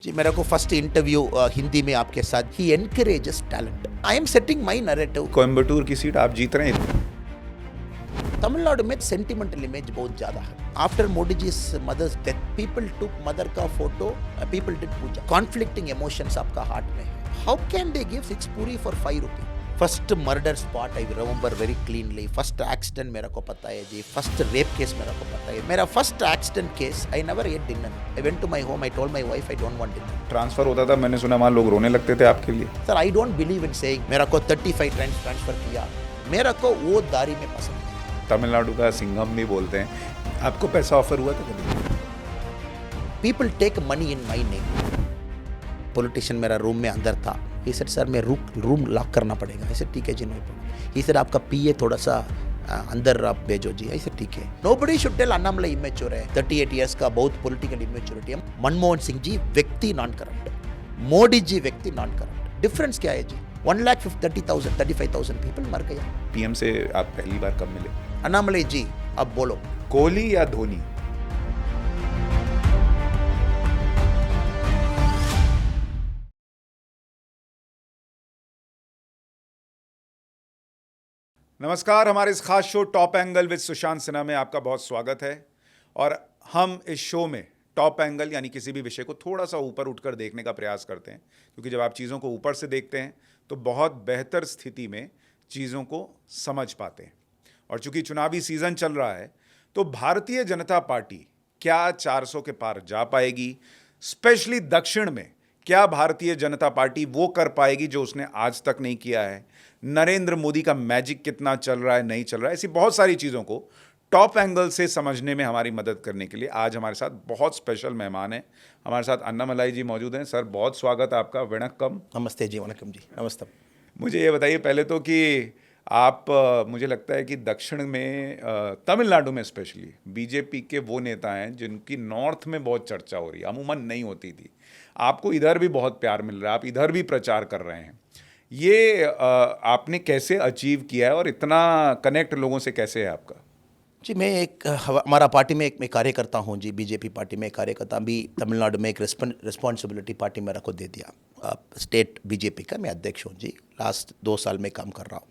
जी मेरे को first interview Hindi में आपके साथ ही encourages talent I am setting my narrative. Coimbatore की सीट आप जीत रहे हैं। तमिलनाडु में सेंटिमेंटल इमेज बहुत ज्यादा है। After Modi ji mother's death people took mother का photo, people did puja. Conflicting emotions आपका हार्ट में है। How can they give 6 puri for 5 rupee? First murder spot I remember very cleanly. First accident मेरे को पता है जी। फर्स्ट रेप केस मेरे को पता है। मेरा first accident case I never ate dinner. I went to my home, I told my wife I don't want dinner. Transfer होता था, मैंने सुना वहाँ लोग रोने लगते थे आपके लिए। Sir I don't believe in saying मेरा को 35 टाइम्स ट्रांसफर किया। मेरा को वो दारी में पसंद है। तमिलनाडु का सिंघम भी बोलते हैं। आपको पैसा ऑफर हुआ था कभी? People take money in my name. Politician मेरा रूम में अंदर था। ही सेड सर मैं रूम लॉक करना पड़ेगा। ऐसे ठीक है जी, नो प्रॉब्लम। ही सेड आपका पीए थोड़ा सा अंदर आप भेजो जी। ऐसे ठीक है। Nobody should tell Annamalai immature है। 38 इयर्स का बहुत पॉलिटिकल इमेच्योरिटी है। मनमोहन सिंह जी व्यक्ति नॉन करप्ट, मोदी जी व्यक्ति नॉन करप्ट। डिफरेंस क्या है जी? 1,30,000 35,000 पीपल मर गया। पीएम से आप पहली बार कब मिले? अन्नामलाई जी अब बोलो। कोहली या धोनी? नमस्कार, हमारे इस खास show top angle with Sushant Sinha में आपका बहुत स्वागत है। और हम इस शो में टॉप एंगल यानी किसी भी विषय को थोड़ा सा ऊपर उठकर देखने का प्रयास करते हैं, क्योंकि जब आप चीज़ों को ऊपर से देखते हैं तो बहुत बेहतर स्थिति में चीज़ों को समझ पाते हैं। और चूंकि चुनावी सीजन चल रहा है तो भारतीय जनता पार्टी क्या 400 के पार जा पाएगी? स्पेशली दक्षिण में क्या भारतीय जनता पार्टी वो कर पाएगी जो उसने आज तक नहीं किया है? नरेंद्र मोदी का मैजिक कितना चल रहा है, नहीं चल रहा है? ऐसी बहुत सारी चीज़ों को टॉप एंगल से समझने में हमारी मदद करने के लिए आज हमारे साथ बहुत स्पेशल मेहमान हैं। हमारे साथ अन्नामलाई जी मौजूद हैं। सर बहुत स्वागत है आपका। वणक्कम। नमस्ते जी। वणक्कम जी। नमस्ते। मुझे ये बताइए पहले तो कि आप मुझे लगता है कि दक्षिण में तमिलनाडु में स्पेशली बीजेपी के वो नेता हैं जिनकी नॉर्थ में बहुत चर्चा हो रही है, अमूमन नहीं होती थी। आपको इधर भी बहुत प्यार मिल रहा है, आप इधर भी प्रचार कर रहे हैं। ये आपने कैसे अचीव किया है और इतना कनेक्ट लोगों से कैसे है आपका? जी मैं हमारा पार्टी में एक मैं कार्यकर्ता हूँ जी। बीजेपी पार्टी में कार्यकर्ता। अभी तमिलनाडु में एक रिस्पॉन्सिबिलिटी पार्टी मेरा को दे दिया। स्टेट बीजेपी का मैं अध्यक्ष हूँ जी। लास्ट 2 साल में काम कर रहा हूँ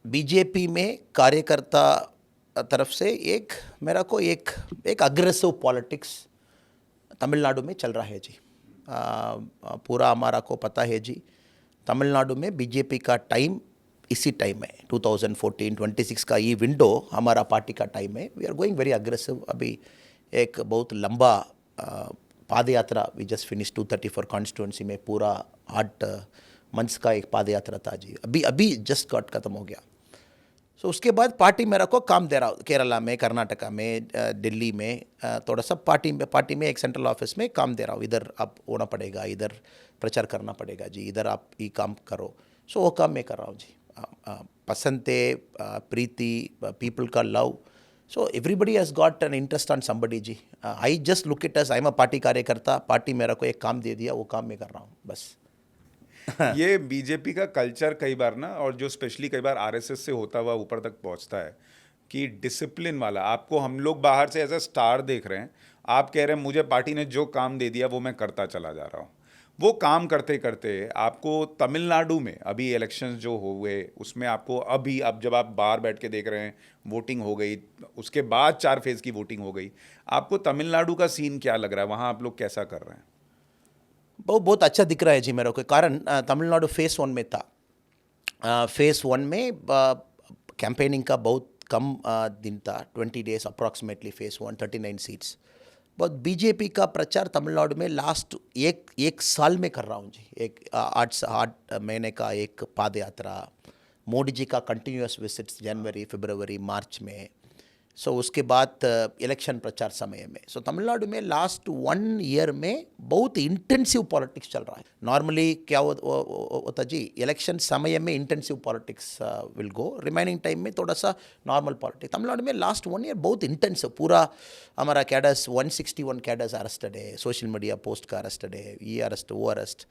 बीजेपी में। कार्यकर्ता तरफ से मेरा को एक अग्रेसिव पॉलिटिक्स तमिलनाडु में चल रहा है जी। पूरा हमारा को पता है जी। तमिलनाडु में बीजेपी का टाइम इसी टाइम है 2014-26 का ये विंडो हमारा पार्टी का टाइम है। We are going very aggressive. अभी एक बहुत लंबा पाद यात्रा वी जस्ट फिनिश 234 कॉन्स्टिट्यूंसी में। पूरा 8 मंथ्स का एक पाद यात्रा था जी। अभी जस्ट कट खत्म हो गया। सो उसके बाद पार्टी मेरा को काम दे रहा हूँ। केरला में, कर्नाटका में, दिल्ली में थोड़ा सा पार्टी में एक सेंट्रल ऑफिस में काम दे रहा हूँ। इधर आप होना पड़ेगा, इधर प्रचार करना पड़ेगा जी, इधर आप ये काम करो। सो वो काम मैं कर रहा हूँ जी। पसंद है, प्रीति, पीपल का love. So everybody has got an interest on somebody जी। I just look it as I am a party कार्यकर्ता। पार्टी मेरा को एक काम दे दिया, वो काम मैं कर रहा हूँ बस। ये बीजेपी का कल्चर कई बार ना, और जो स्पेशली कई बार आरएसएस से होता हुआ ऊपर तक पहुंचता है कि डिसिप्लिन वाला। आपको हम लोग बाहर से एज अ स्टार देख रहे हैं, आप कह रहे हैं मुझे पार्टी ने जो काम दे दिया वो मैं करता चला जा रहा हूँ। वो काम करते करते आपको तमिलनाडु में अभी इलेक्शंस जो हुए उसमें आपको अभी अब जब आप बाहर बैठ के देख रहे हैं, वोटिंग हो गई, उसके बाद 4 फेज़ की वोटिंग हो गई, आपको तमिलनाडु का सीन क्या लग रहा है? वहाँ आप लोग कैसा कर रहे हैं? बहुत अच्छा दिख रहा है जी मेरे को। कारण तमिलनाडु फेस 1 में था। फेस 1 में कैंपेनिंग का बहुत कम दिन था, 20 डेज अप्रॉक्सीमेटली। Face 1 39 seats. बहुत बीजेपी का प्रचार तमिलनाडु में लास्ट एक साल में कर रहा हूँ जी। 8 महीने का एक पाद यात्रा, मोदी जी का कंटिन्यूस विजिट्स जनवरी, फरवरी, मार्च में। सो उसके बाद इलेक्शन प्रचार समय में। सो तमिलनाडु में लास्ट 1 ईयर में बहुत इंटेंसिव पॉलिटिक्स चल रहा है। नॉर्मली क्या होता जी, इलेक्शन समय में intensive politics will go, remaining time में थोड़ा सा नॉर्मल पॉलिटिक्स। तमिलनाडु में लास्ट 1 ईयर बहुत इंटेंसिव। पूरा हमारा कैडर्स 161 कैडर्स अरेस्टेड है, सोशल मीडिया पोस्ट का अरेस्टेड है, ये अरेस्ट वो arrest.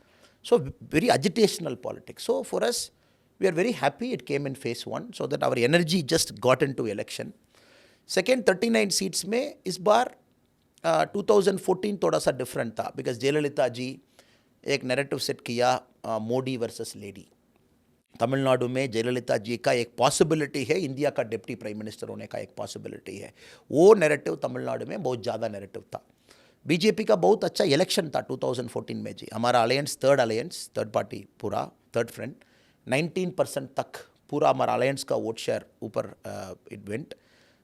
So very agitational politics. So for us we are very happy it came in phase 1 so that our energy just got in to election. Second 39 seats में इस बार 2014 थोड़ा सा different था because Jayalalithaa जी एक narrative set किया Modi versus lady. Tamil Nadu में जयललिता जी का एक पॉसिबिलिटी है, इंडिया का डिप्टी प्राइम मिनिस्टर होने का एक पॉसिबिलिटी है। वो नैरेटिव तमिलनाडु में बहुत ज़्यादा नैरेटिव था। बीजेपी का बहुत अच्छा इलेक्शन था 2014 में जी। हमारा अलायंस, थर्ड पार्टी पूरा, थर्ड फ्रंट 19% तक पूरा हमारा अलायंस का वोट शेयर ऊपर it went.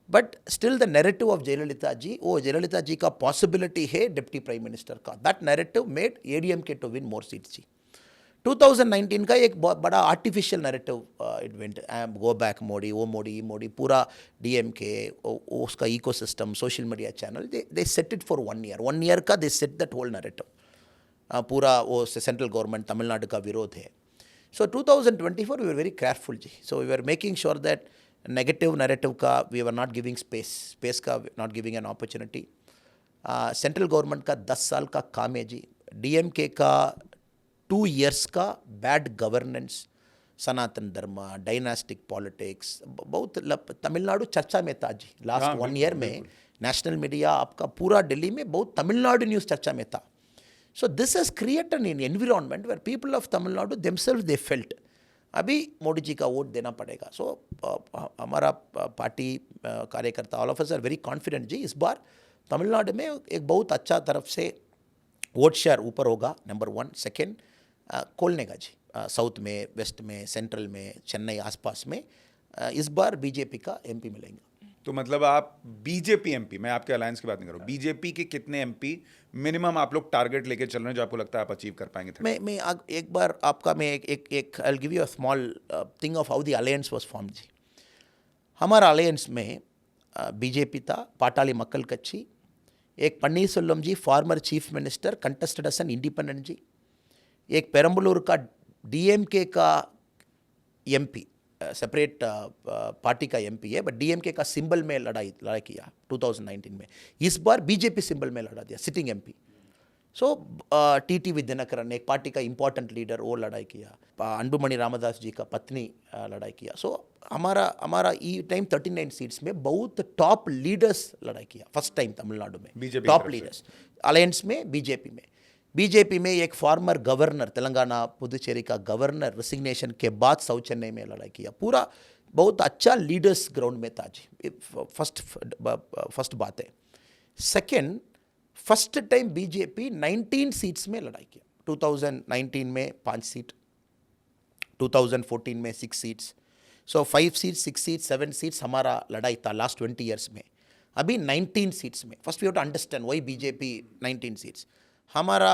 But still the narrative of Jayalalithaa ji, वो जयललिता जी का पॉसिबिलिटी है डिप्टी प्राइम मिनिस्टर का, that narrative made ADMK to win more seats जी। 2019 का एक बहुत बड़ा artificial narrative it went, go back Modi, वो मोदी पूरा डीएमके, उसका ecosystem, social media channel, they set it for 1 year. 1 year का they set that whole narrative. पूरा वो सेंट्रल गवर्नमेंट तमिलनाडु का विरोध है। So 2024 we were very careful जी। So we were making sure that negative narrative का we were not giving space का not giving an opportunity. Central government का 10 साल का काम है जी। डीएमके का 2 years का बैड गवर्नेंस, सनातन धर्म, डायनास्टिक पॉलिटिक्स, बहुत तमिलनाडु चर्चा में था जी। लास्ट 1 ईयर में नेशनल मीडिया आपका पूरा दिल्ली में बहुत तमिलनाडु न्यूज़ चर्चा में था। So this has created an environment where people of Tamil Nadu themselves they felt अभी मोदी जी का वोट देना पड़ेगा। सो हमारा पार्टी कार्यकर्ता all of us are very confident जी, इस बार तमिलनाडु में एक बहुत अच्छा तरफ से वोट शेयर ऊपर होगा, नंबर 1। सेकेंड, खोलने का जी, साउथ में, वेस्ट में, सेंट्रल में, चेन्नई आसपास में इस बार बीजेपी का एमपी मिलेंगे। तो मतलब आप बीजेपी एमपी, मैं आपके अलायंस की बात नहीं कर रहा हूँ, बीजेपी के कितने एमपी मिनिमम आप लोग टारगेट लेके चल रहे हैं जो आपको लगता है आप अचीव कर पाएंगे? मैं एक बार आपका मैं एक I will give you a small thing of how the alliance was form जी। हमारा अलायंस में बीजेपी था, पाटाली मक्कल कच्छी, एक Panneerselvam ji former chief minister contested as an independent जी, एक पेरम्बलूर का डीएमके का एमपी, सेपरेट पार्टी का एमपी है बट डीएमके का सिंबल में लड़ाई किया 2019 में। इस बार बीजेपी सिंबल में लड़ा दिया, सिटिंग एमपी। सो टीटीवी दिनकरन एक पार्टी का इंपॉर्टेंट लीडर, वो लड़ाई किया। अंबुमणि रामदास जी का पत्नी लड़ाई किया। सो हमारा ई टाइम 39 सीट्स में बहुत टॉप लीडर्स लड़ाई किया, फर्स्ट टाइम तमिलनाडु में बीजेपी टॉप तरफ से। लीडर्स अलायंस में। बीजेपी में एक फॉर्मर गवर्नर, तेलंगाना पुदुचेरी का गवर्नर रिसिग्नेशन के बाद साउथ चेन्नई में लड़ाई किया। पूरा बहुत अच्छा लीडर्स ग्राउंड में था जी। फर्स्ट बात है। Second, first time BJP 19 seats में लड़ाई किया। 2019 में 5 सीट, 2014 में 6 सीट्स। सो 5 सीट्स, 6 सीट्स, 7 सीट्स हमारा लड़ाई था लास्ट 20 ईयर्स में। अभी 19 सीट्स में, first we have to understand why BJP 19 seats. हमारा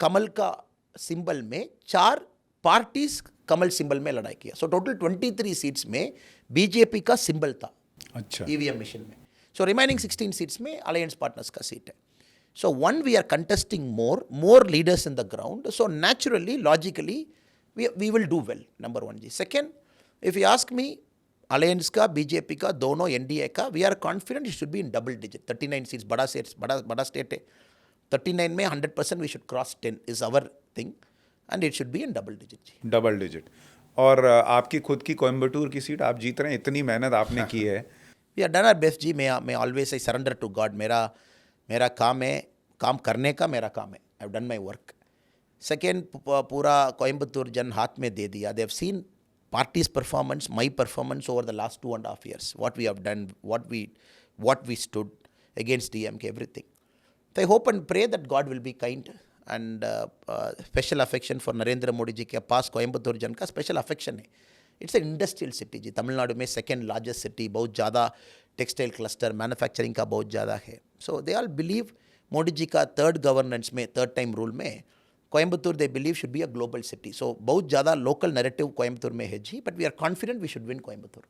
कमल का सिंबल में 4 पार्टीज कमल सिंबल में लड़ाई किया। सो टोटल 23 सीट्स में बीजेपी का सिंबल था अच्छा, ईवीएम मशीन में। सो रिमाइनिंग 16 सीट्स में अलायंस पार्टनर्स का सीट है। So one, we are contesting more leaders in the ground. So naturally, logically, we will do well. Number 1 जी। Second, if you ask me, Alliance का, BJP का, दोनों NDA का, we are confident it should be in double digit. 39 seats, बड़ा state है। 39 में 100% we should cross 10 is our thing, and it should be in double digit जी। Double digit. और आपकी खुद की कोयम्बटूर की सीट आप जीत रहे हैं, इतनी मेहनत आपने की है। We have done our best जी। मैं always I surrender to God। मेरा काम है, काम करने का मेरा काम है। I have done my work. Second, पूरा कोयम्बतूर जन हाथ में दे दिया। They have seen parties performance, my performance over the last 2.5 years, what we have done, what we stood against DMK, everything. So I hope and pray that God will be kind and special affection for Narendra Modi ji के पास कोयम्बतूर जन का special affection है। It's an industrial city जी, तमिलनाडु में second largest city, बहुत ज़्यादा textile cluster, manufacturing का बहुत ज़्यादा है। So they all believe Modi ji का थर्ड गवर्नेंस में, थर्ड टाइम रूल में Coimbatore they believe should be a global city. So बहुत ज़्यादा लोकल नैरेटिव कोयम्बतूर में है जी, but we are confident we should win Coimbatore.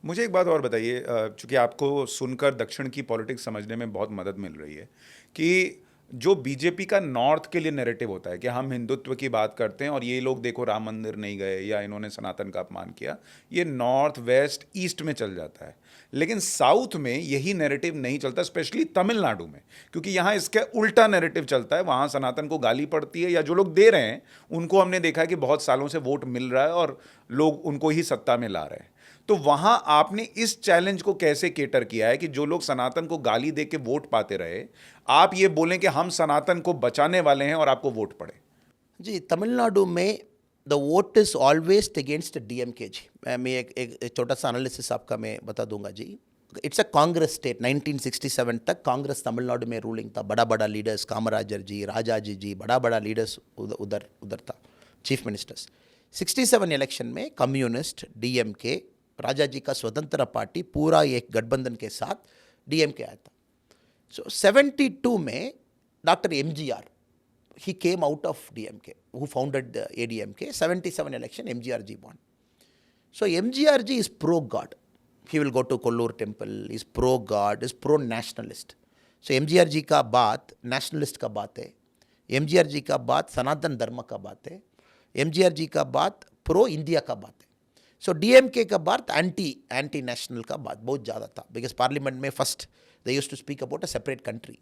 मुझे एक बात और बताइए, चूंकि आपको सुनकर दक्षिण की पॉलिटिक्स समझने में बहुत मदद मिल रही है, कि जो बीजेपी का नॉर्थ के लिए नैरेटिव होता है कि हम हिंदुत्व की बात करते हैं और ये लोग देखो राम मंदिर नहीं गए या इन्होंने सनातन का अपमान किया, ये नॉर्थ, वेस्ट, ईस्ट में चल जाता है। लेकिन साउथ में यही नैरेटिव नहीं चलता, स्पेशली तमिलनाडु में, क्योंकि यहाँ इसका उल्टा नैरेटिव चलता है। वहाँ सनातन को गाली पड़ती है, या जो लोग दे रहे हैं उनको हमने देखा है कि बहुत सालों से वोट मिल रहा है और लोग उनको ही सत्ता में ला रहे हैं। तो वहां आपने इस चैलेंज को कैसे केटर किया है कि जो लोग सनातन को गाली दे के वोट पाते रहे, आप ये बोलें कि हम सनातन को बचाने वाले हैं और आपको वोट पड़े? जी, तमिलनाडु में the vote is always against DMK जी। मैं एक छोटा सा एनालिसिस आपका मैं बता दूंगा जी। It's a Congress state. 1967 तक कांग्रेस तमिलनाडु में रूलिंग था। बड़ा बड़ा लीडर्स कामराजर जी, राजाजी जी, बड़ा बड़ा लीडर्स उधर उधर था, चीफ मिनिस्टर्स। 67 इलेक्शन में कम्युनिस्ट, डीएमके, राजा जी का स्वतंत्र पार्टी पूरा एक गठबंधन के साथ डीएमके आया था। सो 72 में doctor MGR, he came out of DMK, who founded the ADMK. 77 election, MGR ji won. So MGR ji is pro-God. He will go to Kollur temple, is pro-God, is pro-nationalist. So MGR ji का बात nationalist का बात है, MGR जी का बात सनातन धर्म का बात है, MGR जी का बात प्रो इंडिया का बात है। सो DMK का बात एंटी नेशनल का बात बहुत ज़्यादा था, बिकॉज पार्लियामेंट में first they used to speak about a separate country.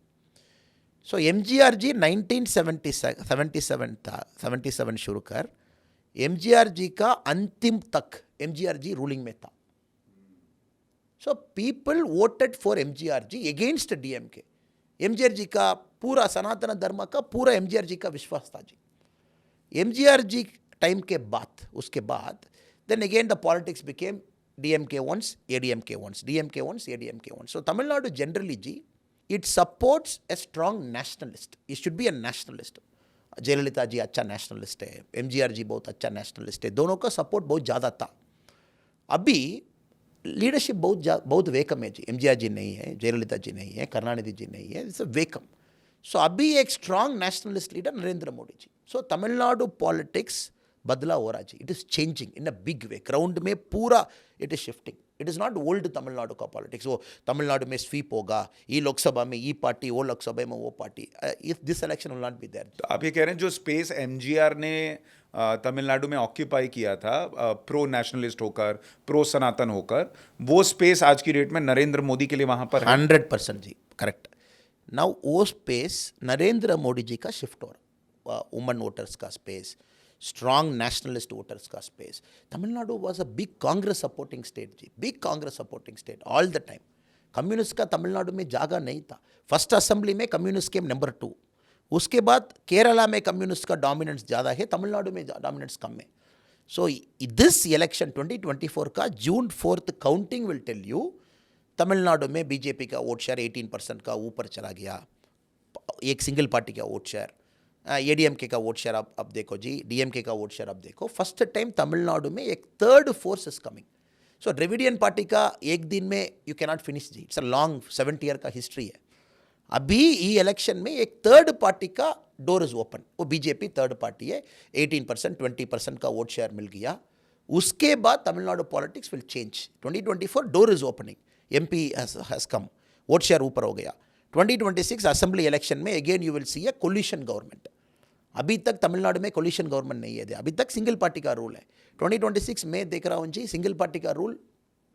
So MGR ji 1977 था, 77 शुरू कर एमजीआर जी का अंतिम तक एमजीआर जी रूलिंग में था। So people voted for MGR ji against DMK. MGR ji का पूरा सनातन धर्म का पूरा एमजीआर जी का विश्वास था जी। एमजीआर जी टाइम के बाद, उसके बाद then again the politics became DMK once, ADMK once, DMK once, ADMK once. So Tamil Nadu generally ji, it supports a strong nationalist. It should be a nationalist. Jayalalithaa ji अच्छा नेशनलिस्ट है, एमजीआर जी बहुत अच्छा नेशनलिस्ट है, दोनों का सपोर्ट बहुत ज़्यादा था। अभी लीडरशिप बहुत वेकम है जी। एमजीआर जी नहीं है, जयललिता जी नहीं है, करुणानिधि जी नहीं है, इट्स वेकम। सो अभी एक strong nationalist leader Narendra Modi ji. So Tamil Nadu politics बदला हो रहा जी। It is changing in a big way. Ground में पूरा it is shifting. It is not old Tamil Nadu का पॉलिटिक्स। वो तमिलनाडु में स्वीप होगा, ये लोकसभा में ये पार्टी, वो लोकसभा में वो party. If this election will not be there. तो आप ये कह रहे हैं जो स्पेस एमजीआर ने तमिलनाडु में ऑक्यूपाई किया था, प्रो नेशनलिस्ट होकर, प्रो सनातन होकर, वो स्पेस आज की डेट में नरेंद्र मोदी के लिए वहां पर है? 100% जी, करेक्ट। नाउ वो स्पेस नरेंद्र मोदी जी का शिफ्ट हो रहा। वुमन वोटर्स का स्पेस, स्ट्रांग नेशनलिस्ट वोटर्स का space. Tamil Nadu was a big Congress supporting state ji, big Congress supporting state all the time. Communist का तमिलनाडु में जगह नहीं था। फर्स्ट असेंबली में कम्युनिस्ट के नंबर 2। उसके बाद केरला में कम्युनिस्ट का डोमिनेंस ज़्यादा है, तमिलनाडु में डोमिनेंस कम है। सो दिस इलेक्शन 2024 का जून 4 counting will tell you Tamil Nadu में बीजेपी का वोट शेयर 18% का ऊपर चला गया। एक सिंगल पार्टी का वोट शेयर, एडीएमके का वोट शेयर अब देखो जी, डीएमके का वोट शेयर अब देखो। फर्स्ट टाइम तमिलनाडु में एक third force is coming. So Dravidian party का एक दिन में you cannot finish ji, it's a long 70 year का हिस्ट्री है। अभी ये इलेक्शन में एक थर्ड पार्टी का डोर इज ओपन। वो बीजेपी थर्ड पार्टी है। 18% 20% का वोट शेयर मिल गया। उसके बाद Tamil Nadu politics will change. 2024 door is opening, MP has come, vote share ऊपर हो गया। 2026 असेंबली इलेक्शन में again you will see A coalition government. अभी तक तमिलनाडु में कोलिशन गवर्नमेंट नहीं है, अभी तक सिंगल पार्टी का रूल है। 2026 में देख रहा हूँ जी, सिंगल पार्टी का रूल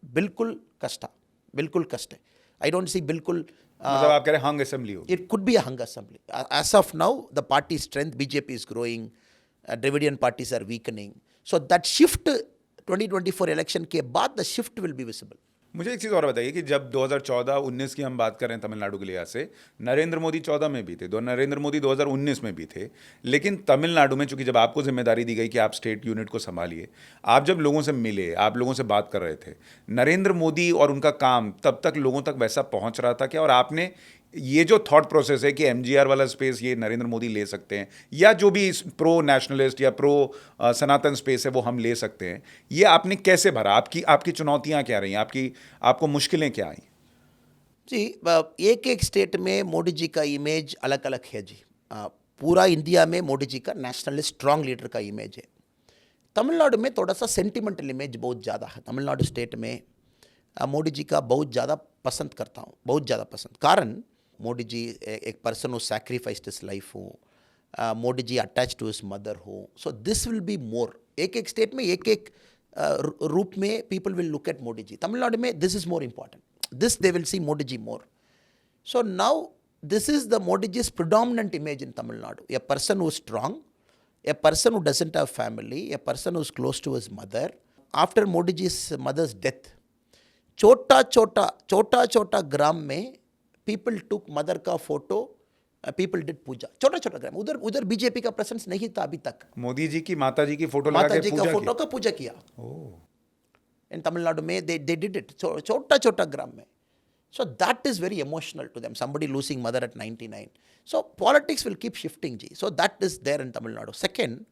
बिल्कुल कष्ट है। आई डोंट सी बिल्कुल। मतलब आप कह रहे हैं हंग असेंबली होगी? It could be a hung assembly. As of now the party strength, BJP is growing, Dravidian parties are weakening. So that shift 2024 election के बाद the shift will be visible. मुझे एक चीज़ और बताइए कि जब 2014-19 की हम बात कर रहे हैं तमिलनाडु के लिहाज से, नरेंद्र मोदी 14 में भी थे, नरेंद्र मोदी 2019 में भी थे, लेकिन तमिलनाडु में चूंकि जब आपको जिम्मेदारी दी गई कि आप स्टेट यूनिट को संभालिए, आप जब लोगों से मिले, आप लोगों से बात कर रहे थे, नरेंद्र मोदी और उनका काम तब तक लोगों तक वैसा पहुंच रहा था क्या? और आपने ये जो थॉट प्रोसेस है कि एमजीआर वाला स्पेस ये नरेंद्र मोदी ले सकते हैं, या जो भी प्रो नेशनलिस्ट या प्रो सनातन स्पेस है वो हम ले सकते हैं, ये आपने कैसे भरा? आपकी चुनौतियां क्या रही? आपको मुश्किलें क्या आई? जी, एक एक स्टेट में मोदी जी का इमेज अलग अलग है जी। पूरा इंडिया में मोदी जी का नेशनलिस्ट स्ट्रांग लीडर का इमेज है। तमिलनाडु में थोड़ा सा सेंटिमेंटल इमेज बहुत ज़्यादा है। तमिलनाडु स्टेट में मोदी जी का बहुत ज़्यादा पसंद करता हूँ, बहुत ज़्यादा पसंद। कारण मोदी जी एक person who sacrificed his life हो, Modi ji attach to his mother हो। So this will be more. एक एक स्टेट में एक एक रूप में people will look at Modi ji. Tamil Nadu में this is more important, this they will see Modi ji more. So now this is the Modi ji's predominant image in Tamil Nadu. A person who is strong, a person who doesn't have family, a person who is close to his mother, after Modi जी's mother's death छोटा ग्राम में people took mother का photo, people did puja, छोटा ग्राम, उधर उधर BJP का प्रेजेंस नहीं था अभी तक। मोदी जी की माता जी की फोटो लगा माता के जी का पूजा फोटो की। का पूजा किया ओह, इन तमिलनाडु में, they did it छोटा ग्राम में। So that is very emotional to them, somebody losing mother at 99. So politics will keep shifting जी, so that is there in Tamil Nadu. Second,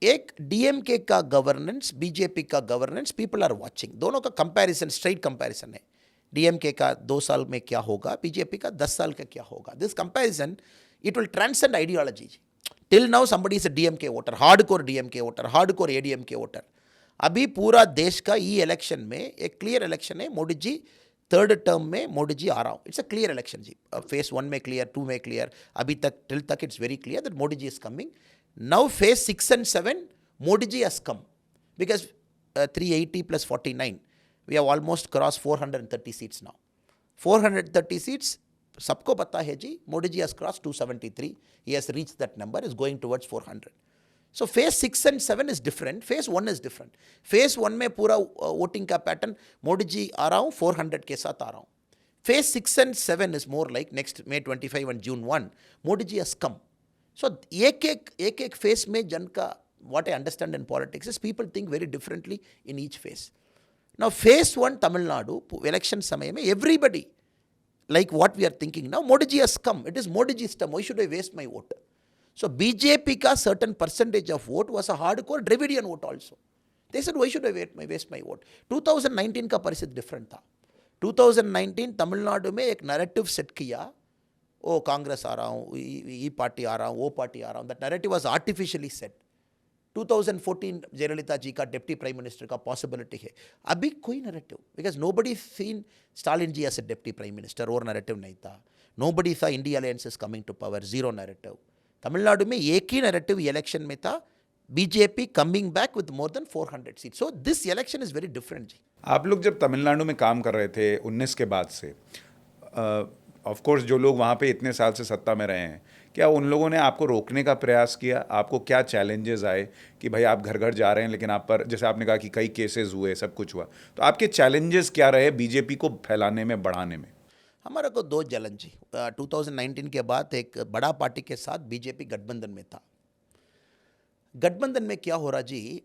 एक डीएमके का गवर्नेंस, बीजेपी का गवर्नेंस, पीपल आर वाचिंग, दोनों का comparison, straight comparison है। DMK का 2 साल में क्या होगा, बीजेपी का 10 साल का क्या होगा। This comparison it will transcend ideology. Till now somebody is a DMK voter, hardcore DMK voter, hardcore ADMK voter. अभी पूरा देश का ई इलेक्शन में एक क्लियर इलेक्शन है, मोदी जी 3rd टर्म में मोदी जी आ रहा हूँ। इट्स अ क्लियर इलेक्शन जी, फेज 1 में क्लियर, 2 में क्लियर, अभी तक टिल तक it's very clear that Modi ji is coming. Now phase 6 and 7, Modi ji has come because 380 plus 49, we have almost crossed 430 seats now. 430 seats, सबको पता है जी, Modi ji has crossed 273, he has reached that number, is going towards 400. So phase 6 and 7 is different, phase 1 is different. phase 1 में पूरा voting का pattern, Modi ji आ रहा हूँ 400 के साथ आ रहा हूँ। phase 6 and 7 is more like next May 25 and June 1, Modi ji has come. So एक फेस में जन का, what I understand in politics is people think very differently in each phase. Now phase 1 Tamil Nadu election समय में everybody like what we are thinking now, Modi ji has come, it is Modi ji's term, why should I waste my vote? So BJP का certain percentage of vote was a hardcore Dravidian vote also. They said why should I waste my vote? 2019 का परिस्थिति different था। 2019 तमिलनाडु में एक narrative set किया, ओ कांग्रेस आ रहा हूँ, ये पार्टी आ रहा हूँ, वो पार्टी आ रहा हूँ, that narrative was artificially set. 2014 Jayalalithaa ji का डिप्टी प्राइम मिनिस्टर का पॉसिबिलिटी है, अभी कोई narrative, because nobody seen Stalin ji as a deputy prime minister, और नैरेटिव नहीं था। नोबडी था India alliance is coming to power, zero narrative. Tamil Nadu में एक ही नैरेटिव इलेक्शन में था, BJP coming back with more than 400 seat. So this election is very different जी। आप लोग जब तमिलनाडु में काम कर रहे थे 19 के बाद से, ऑफ कोर्स जो लोग वहाँ पे इतने साल से सत्ता में रहे हैं, क्या उन लोगों ने आपको रोकने का प्रयास किया? आपको क्या चैलेंजेस आए कि भाई आप घर घर जा रहे हैं लेकिन आप पर, जैसे आपने कहा कि कई केसेस हुए, सब कुछ हुआ, तो आपके चैलेंजेस क्या रहे बीजेपी को फैलाने में, बढ़ाने में? हमारा को 2 चैलेंज जी। 2019 के बाद एक बड़ा पार्टी के साथ बीजेपी गठबंधन में था। गठबंधन में क्या हो रहा जी,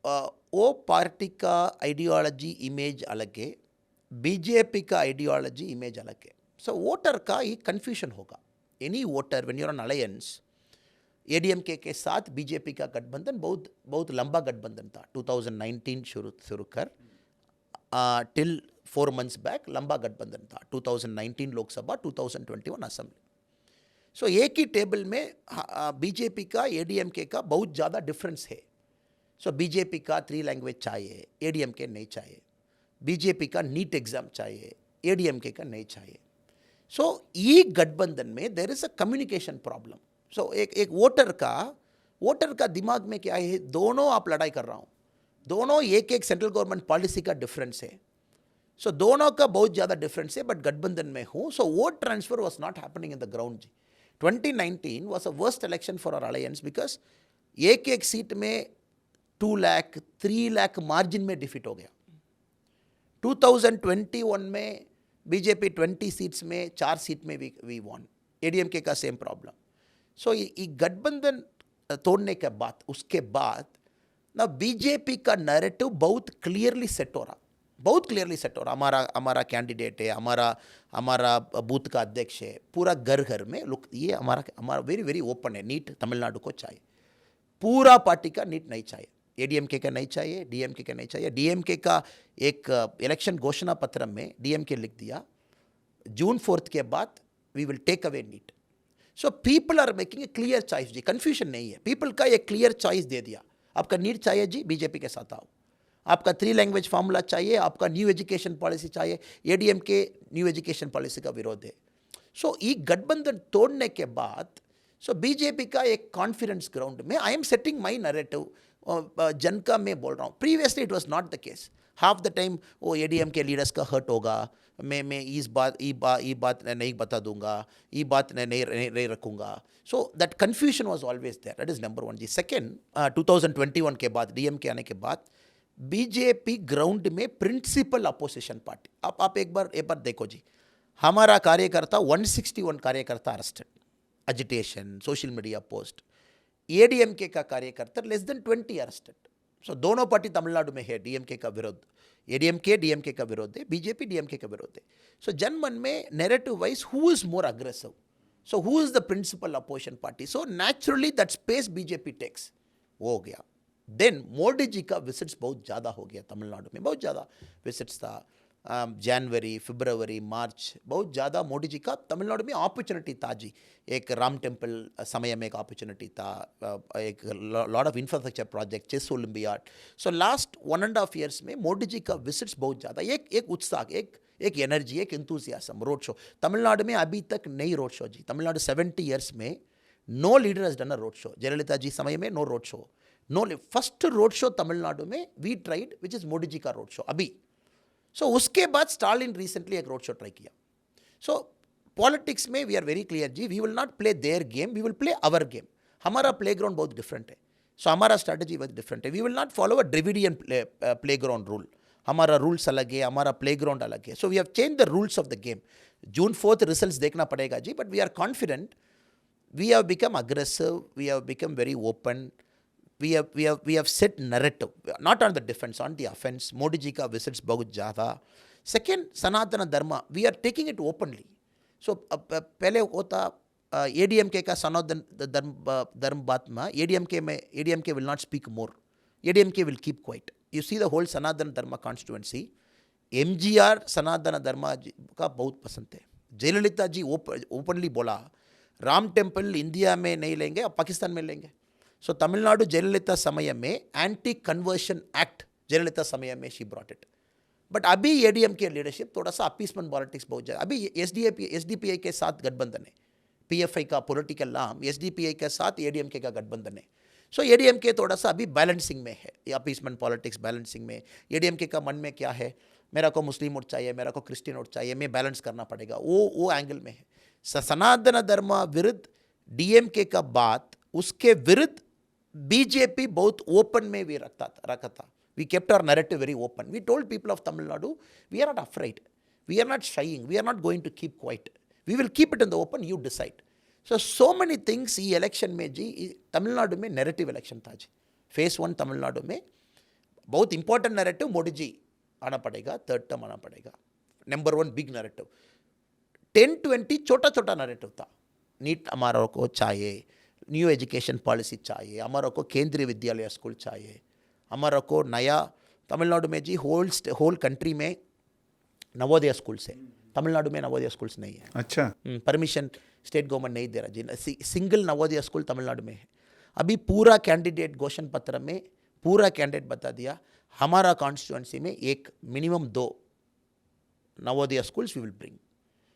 वो पार्टी का आइडियोलॉजी इमेज अलग है, बीजेपी का आइडियोलॉजी इमेज अलग है। सो वोटर का ही कन्फ्यूजन होगा। Any voter when you are on alliance, ADMK के साथ बीजेपी का गठबंधन बहुत लंबा गठबंधन था। 2019 शुरू कर टिल 4 months बैक लंबा गठबंधन था। 2019 लोकसभा, 2021 असेंबली। सो एक ही टेबल में बीजेपी का एडीएमके का बहुत ज़्यादा डिफरेंस है। सो बीजेपी का 3 लैंग्वेज चाहिए, एडीएमके नहीं चाहिए। बीजेपी का नीट एग्जाम चाहिए, एडीएमके का नहीं चाहिए। सो ये गठबंधन में there is a communication problem. So एक वोटर का दिमाग में क्या है, दोनों आप लड़ाई कर रहा हूँ, दोनों एक सेंट्रल गवर्नमेंट पॉलिसी का डिफरेंस है। सो दोनों का बहुत ज़्यादा डिफरेंस है, बट गठबंधन में हूँ। So vote transfer was not happening in the ground जी। 2019 was a worst election for our alliance, because एक सीट में 2 लाख 3 लाख मार्जिन में डिफीट हो गया। 2021 में बीजेपी 20 सीट्स में 4 सीट में वी वॉन। एडीएमके का सेम प्रॉब्लम। सो ये गठबंधन तोड़ने के बाद, उसके बाद ना बीजेपी का नैरेटिव बहुत क्लियरली सेट हो रहा, हमारा कैंडिडेट है, हमारा बूथ का अध्यक्ष है, पूरा घर घर में लुक, ये हमारा वेरी वेरी ओपन है। नीट तमिलनाडु को चाहिए, पूरा पार्टी का नीट नहीं चाहिए, एडीएमके का नहीं चाहिए, डीएमके का नहीं चाहिए। डीएमके का एक इलेक्शन घोषणा पत्र में डीएमके लिख दिया, June 4 के बाद we will take away neat. So people are making a clear choice जी, कंफ्यूजन नहीं है। पीपल का एक क्लियर चॉइस दे दिया, आपका नीट चाहिए जी, बीजेपी के साथ आओ। आपका 3 लैंग्वेज फार्मूला चाहिए, आपका न्यू एजुकेशन पॉलिसी चाहिए, एडीएमके न्यू एजुकेशन पॉलिसी का विरोध है। सो ये गठबंधन तोड़ने के बाद सो बीजेपी का एक कॉन्फिडेंस ग्राउंड में आई एम सेटिंग माई नैरेटिव, जन का मैं बोल रहा हूँ। Previously it was not the case. Half the time वो एडीएमके लीडर्स का हर्ट होगा, मैं ये बात नहीं बता दूंगा, ये बात नहीं रखूंगा। So that confusion was always there, that is number 1 जी। सेकेंड, 2021 के बाद, डीएमके आने के बाद बीजेपी ग्राउंड में प्रिंसिपल अपोजिशन पार्टी। आप एक बार देखो जी, हमारा कार्यकर्ता 161 कार्यकर्ता arrested, agitation, social media post. ADMK का कार्यकर्ता लेस देन 20 अरेस्टेड। सो दोनों पार्टी तमिलनाडु में है, डीएमके का विरोध, एडीएमके डीएमके का विरोध है, बीजेपी डीएमके का विरोध है। सो जनमन में narrative wise who is more aggressive, so who is the principal opposition party, so naturally that space BJP takes, वो हो गया। देन मोदी जी का विजिट्स बहुत ज़्यादा हो गया तमिलनाडु में, बहुत ज़्यादा विजिट्स था। जनवरी, फरवरी, मार्च बहुत ज़्यादा मोदी जी का तमिलनाडु में अपॉर्चुनिटी था जी। एक राम टेम्पल समय में एक अपॉर्चुनिटी था, एक lot of infrastructure project, chess olympiad. So last 1.5 years में मोदी जी का विजिट्स बहुत ज़्यादा, एक उत्साह, एक एनर्जी, एक इंथुसियाज्म। रोड शो तमिलनाडु में अभी तक नहीं, रोड शो जी तमिलनाडु 70 ईयर्स में no leader has done a road show. Jayalalithaa ji समय में no road show, no first road show Tamil Nadu में we tried, which is Modi ji का रोड शो अभी। सो उसके बाद स्टालिन रिसेंटली एक रोड शो ट्राई किया। सो पॉलिटिक्स में वी आर वेरी क्लियर जी, we will not play their game, we will play our game. हमारा प्ले ग्राउंड बहुत डिफरेंट है, सो हमारा स्ट्रैटेजी बहुत डिफरेंट है। We will not follow a Dravidian play ground rule, हमारा rules अलग है, हमारा प्ले ग्राउंड अलग है। So we have change the rules of the game. June 4 results देखना पड़ेगा जी, but we are confident, we have become aggressive, we have become very open, we have set narrative, not on the defense, on the offense. Modi ji ka visits bahut zyada. Second, sanatana dharma, we are taking it openly. So pehle hota ADMK ka sanatana dharma baat mein, ADMK will not speak more, ADMK will keep quiet. You see the whole sanatana dharma constituency, MGR sanatana dharma का बहुत पसंद है। जयललिता जी openly बोला Ram temple India में नहीं लेंगे, अब पाकिस्तान में लेंगे। सो तमिलनाडु जयललिता समय में एंटी कन्वर्शन एक्ट जयललिता समय में शी ब्रॉट इट। बट अभी एडीएम के लीडरशिप थोड़ा सा अपीसमेंट पॉलिटिक्स बहुत ज़्यादा। अभी एसडीपीआई के साथ गठबंधन है, पीएफआई का पॉलिटिकल नाम एसडीपीआई के साथ एडीएमके का गठबंधन है। सो एडीएमके थोड़ा सा अभी बैलेंसिंग में है, अपीसमेंट पॉलिटिक्स बैलेंसिंग में। एडीएमके का मन में क्या है, मेरा को मुस्लिम वोट चाहिए, मेरा को क्रिश्चियन वोट चाहिए, मैं बैलेंस करना पड़ेगा, वो एंगल में है। सनातन धर्म विरुद्ध डीएमके का बात, उसके विरुद्ध बीजेपी बहुत ओपन में भी रखा था। We kept our narrative very open, we told people of Tamil Nadu we are not afraid, we are not shying, we are not going to keep quiet, we will keep it in the open, you decide. So many things. ये election में जी तमिलनाडु में narrative election था जी। Face 1 Tamil Nadu में बहुत important narrative, Modi ji आना पड़ेगा, third term आना पड़ेगा, नंबर 1 बिग नैरेटिव। 10-20 छोटा छोटा नैरेटिव था। नीट हमारा को चाहिए, न्यू एजुकेशन पॉलिसी चाहिए, हमारा को केंद्रीय विद्यालय स्कूल चाहिए, हमारा को नया तमिलनाडु में जी होल कंट्री में नवोदय स्कूल्स है, तमिलनाडु में नवोदय स्कूल्स नहीं है। अच्छा, परमिशन स्टेट गवर्नमेंट नहीं दे रहा जी। सिंगल नवोदय स्कूल तमिलनाडु में है। अभी पूरा कैंडिडेट घोषण पत्र में पूरा कैंडिडेट बता दिया, हमारा कॉन्स्टिट्यूंसी में एक minimum 2 Navodaya schools we will bring.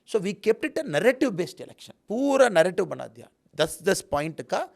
So we kept it a narrative based election, पूरा नैरेटिव बना दिया 10 पॉइंट का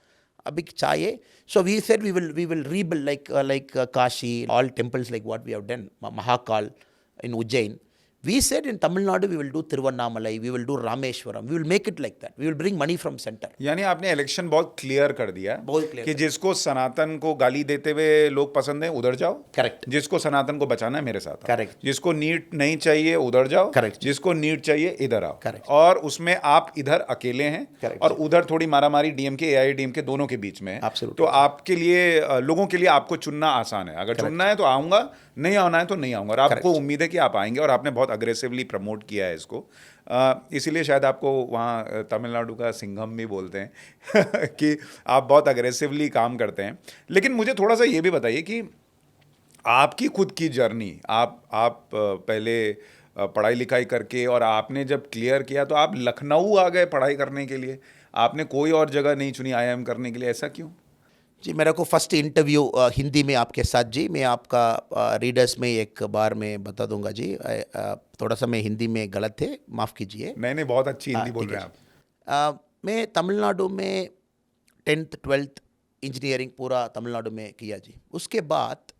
अभी चाहिए। So we said we will rebuild like Kashi, all temples like what we have done, Mahakal in Ujjain. We said in Tamil Nadu we will do Tiruvannamalai, we will do Rameshwaram, we will make it like that, we will bring money from center. यानी आपने election बहुत clear कर दिया, बहुत clear कि जिसको सनातन को गाली देते हुए लोग पसंद है उधर जाओ, Correct. जिसको सनातन को बचाना है मेरे साथ आओ। Correct. जिसको नीट नहीं चाहिए उधर जाओ, Correct. जिसको नीट चाहिए इधर आओ। Correct. और उसमें आप इधर अकेले हैं, Correct. और उधर थोड़ी मारामारी डीएमके एआईडीएमके दोनों के बीच में है। Absolutely. तो आपके लिए, लोगों के लिए आपको चुनना आसान है। अगर चुनना है तो आऊंगा, नहीं आना है तो नहीं आऊंगा, और आपको उम्मीद है कि आप आएंगे, और आपने बहुत अग्रेसिवली प्रमोट किया है इसको। इसीलिए शायद आपको वहाँ तमिलनाडु का सिंघम भी बोलते हैं कि आप बहुत अग्रेसिवली काम करते हैं। लेकिन मुझे थोड़ा सा ये भी बताइए कि आपकी खुद की जर्नी, आप पहले पढ़ाई लिखाई करके, और आपने जब क्लियर किया तो आप लखनऊ आ गए पढ़ाई करने के लिए, आपने कोई और जगह नहीं चुनी आईआईएम करने के लिए, ऐसा क्यों? जी, मेरा को फर्स्ट इंटरव्यू हिंदी में आपके साथ जी, मैं आपका रीडर्स में एक बार मैं बता दूंगा जी। थोड़ा सा मैं हिंदी में गलत थे, माफ़ कीजिए। नहीं, बहुत अच्छी हिंदी बोल रहे हैं आप। मैं तमिलनाडु में 10th 12th इंजीनियरिंग पूरा तमिलनाडु में किया जी। उसके बाद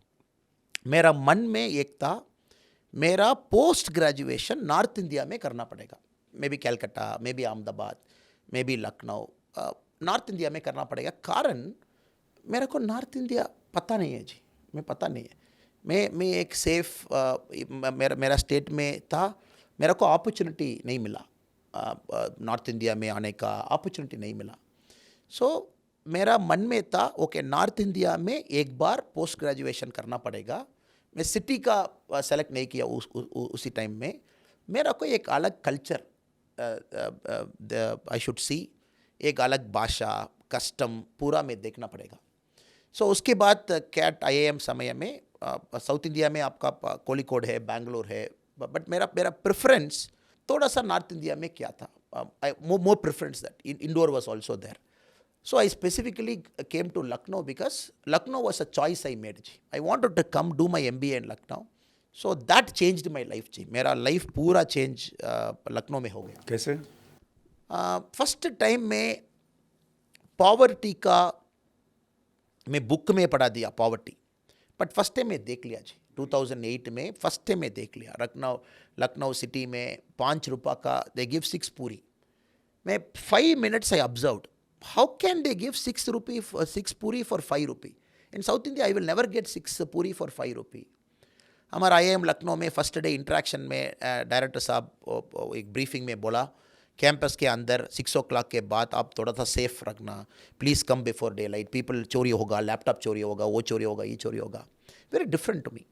मेरा मन में एक था, मेरा पोस्ट ग्रेजुएशन नॉर्थ इंडिया में करना पड़ेगा, may be Calcutta, may be Ahmedabad, may be Lucknow, north India में करना पड़ेगा। कारण मेरे को नॉर्थ इंडिया पता नहीं है जी, मैं पता नहीं है। मैं एक सेफ मेरा मेरा स्टेट में था, मेरे को अपॉर्चुनिटी नहीं मिला, नॉर्थ इंडिया में आने का अपॉर्चुनिटी नहीं मिला। सो मेरा मन में था ओके नॉर्थ इंडिया में एक बार पोस्ट ग्रेजुएशन करना पड़ेगा। मैं सिटी का सेलेक्ट नहीं किया उसी टाइम में। मेरा को एक अलग कल्चर आई शुड सी, एक अलग भाषा कस्टम पूरा में देखना पड़ेगा। सो उसके बाद कैट आईआईएम समय में साउथ इंडिया में आपका कोलिकोड है, बैंगलोर है, बट मेरा मेरा प्रेफरेंस थोड़ा सा नॉर्थ इंडिया में क्या था, more preference that Indore was also there. So I specifically came to Lucknow because Lucknow was a choice I made जी। I wanted to come do my MBA in Lucknow, so that changed my life जी। मेरा life पूरा change Lucknow में हो गया। कैसे? First time में poverty का मैं बुक में पढ़ा दिया पॉवर्टी, बट फर्स्ट टाइम में देख लिया जी 2008 में फर्स्ट टाइम में देख लिया। लखनऊ सिटी में 5 रुपये का दे गिव 6 पूरी। मैं 5 minutes I observed how can they give 6 puri for 5 rupee? In South India, I will never get 6 puri for 5 rupee. हमारा IIM लखनऊ में फर्स्ट डे इंटरेक्शन में डायरेक्टर साहब एक ब्रीफिंग में बोला कैंपस के अंदर 6 o'clock के बाद आप थोड़ा सा सेफ रखना, please come before day light, people चोरी होगा, लैपटॉप चोरी होगा, वो चोरी होगा, ये चोरी होगा। Very different to me.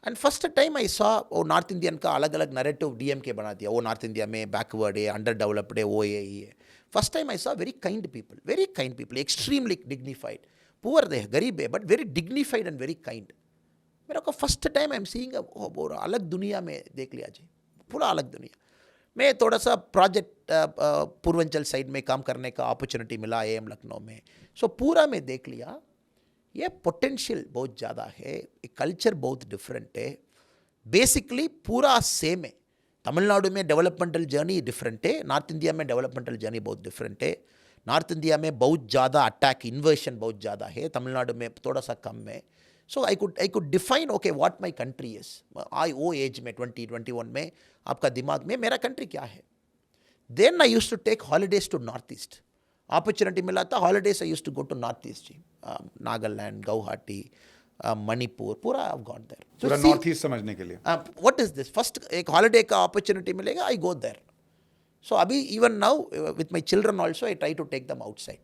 And first time I saw वो नॉर्थ इंडियन का अलग अलग नैरेटिव DMK बना दिया, वो नॉर्थ इंडिया में बैकवर्ड है, अंडर डेवलप्ड है, वो ये है। First time I saw very kind people, extremely dignified. Poor है, गरीब है, but very dignified and very kind. मेरा को first time I am seeing अलग दुनिया में देख लिया जी, पूरा अलग दुनिया। मैं थोड़ा सा प्रोजेक्ट पूर्वांचल साइड में काम करने का अपॉर्चुनिटी मिला IIM लखनऊ में। सो पूरा में देख लिया ये पोटेंशियल बहुत ज़्यादा है, कल्चर बहुत डिफरेंट है, बेसिकली पूरा सेम है। तमिलनाडु में डेवलपमेंटल जर्नी डिफरेंट है, नॉर्थ इंडिया में डेवलपमेंटल जर्नी बहुत डिफरेंट है। नॉर्थ इंडिया में बहुत ज़्यादा अटैक इन्वर्शन बहुत ज़्यादा है, तमिलनाडु में थोड़ा सा कम है। So I could define okay what my country is. वो एज में 20-21 में आपका दिमाग में मेरा कंट्री क्या है। Then I used to take holidays to north east, opportunity मिला था holidays I used to go to north east जी, नागालैंड, गुवाहाटी, मणिपुर, पूरा आई हैव गॉट देयर। पूरा नॉर्थ ईस्ट समझने के लिए। व्हाट इज दिस, फर्स्ट एक हॉलीडे का अपॉर्चुनिटी मिलेगा, आई गो देयर। सो अभी even now with my children also I try to take them outside.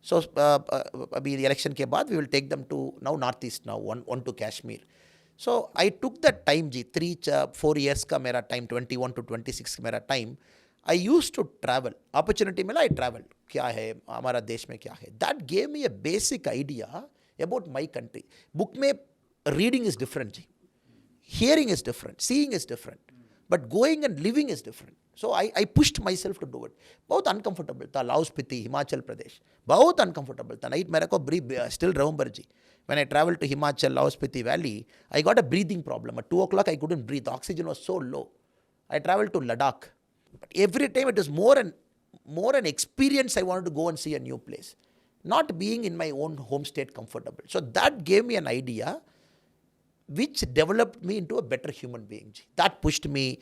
So अभी इलेक्शन के बाद we will take them to now north east, now one to Kashmir. So I took that time जी, 3-4 years का मेरा time, 21 to 26 मेरा time. I used to travel, opportunity मिला I travel, क्या है हमारा देश में क्या है। That gave me a basic idea about my country. Book में reading is different जी, hearing is different, seeing is different, but going and living is different. So I pushed myself to do it. बहुत uncomfortable था, लाहौल स्पीति, हिमाचल प्रदेश, बहुत uncomfortable था। Night मेरे को still remember ji, when I traveled to Himachal, Laos Spiti Valley, I got a breathing problem. At 2 o'clock I couldn't breathe, oxygen was so low. I traveled to Ladakh, but every time it was more an experience. I wanted to go and see a new place, not being in my own home state comfortable. So that gave me an idea which developed me into a better human being. That pushed me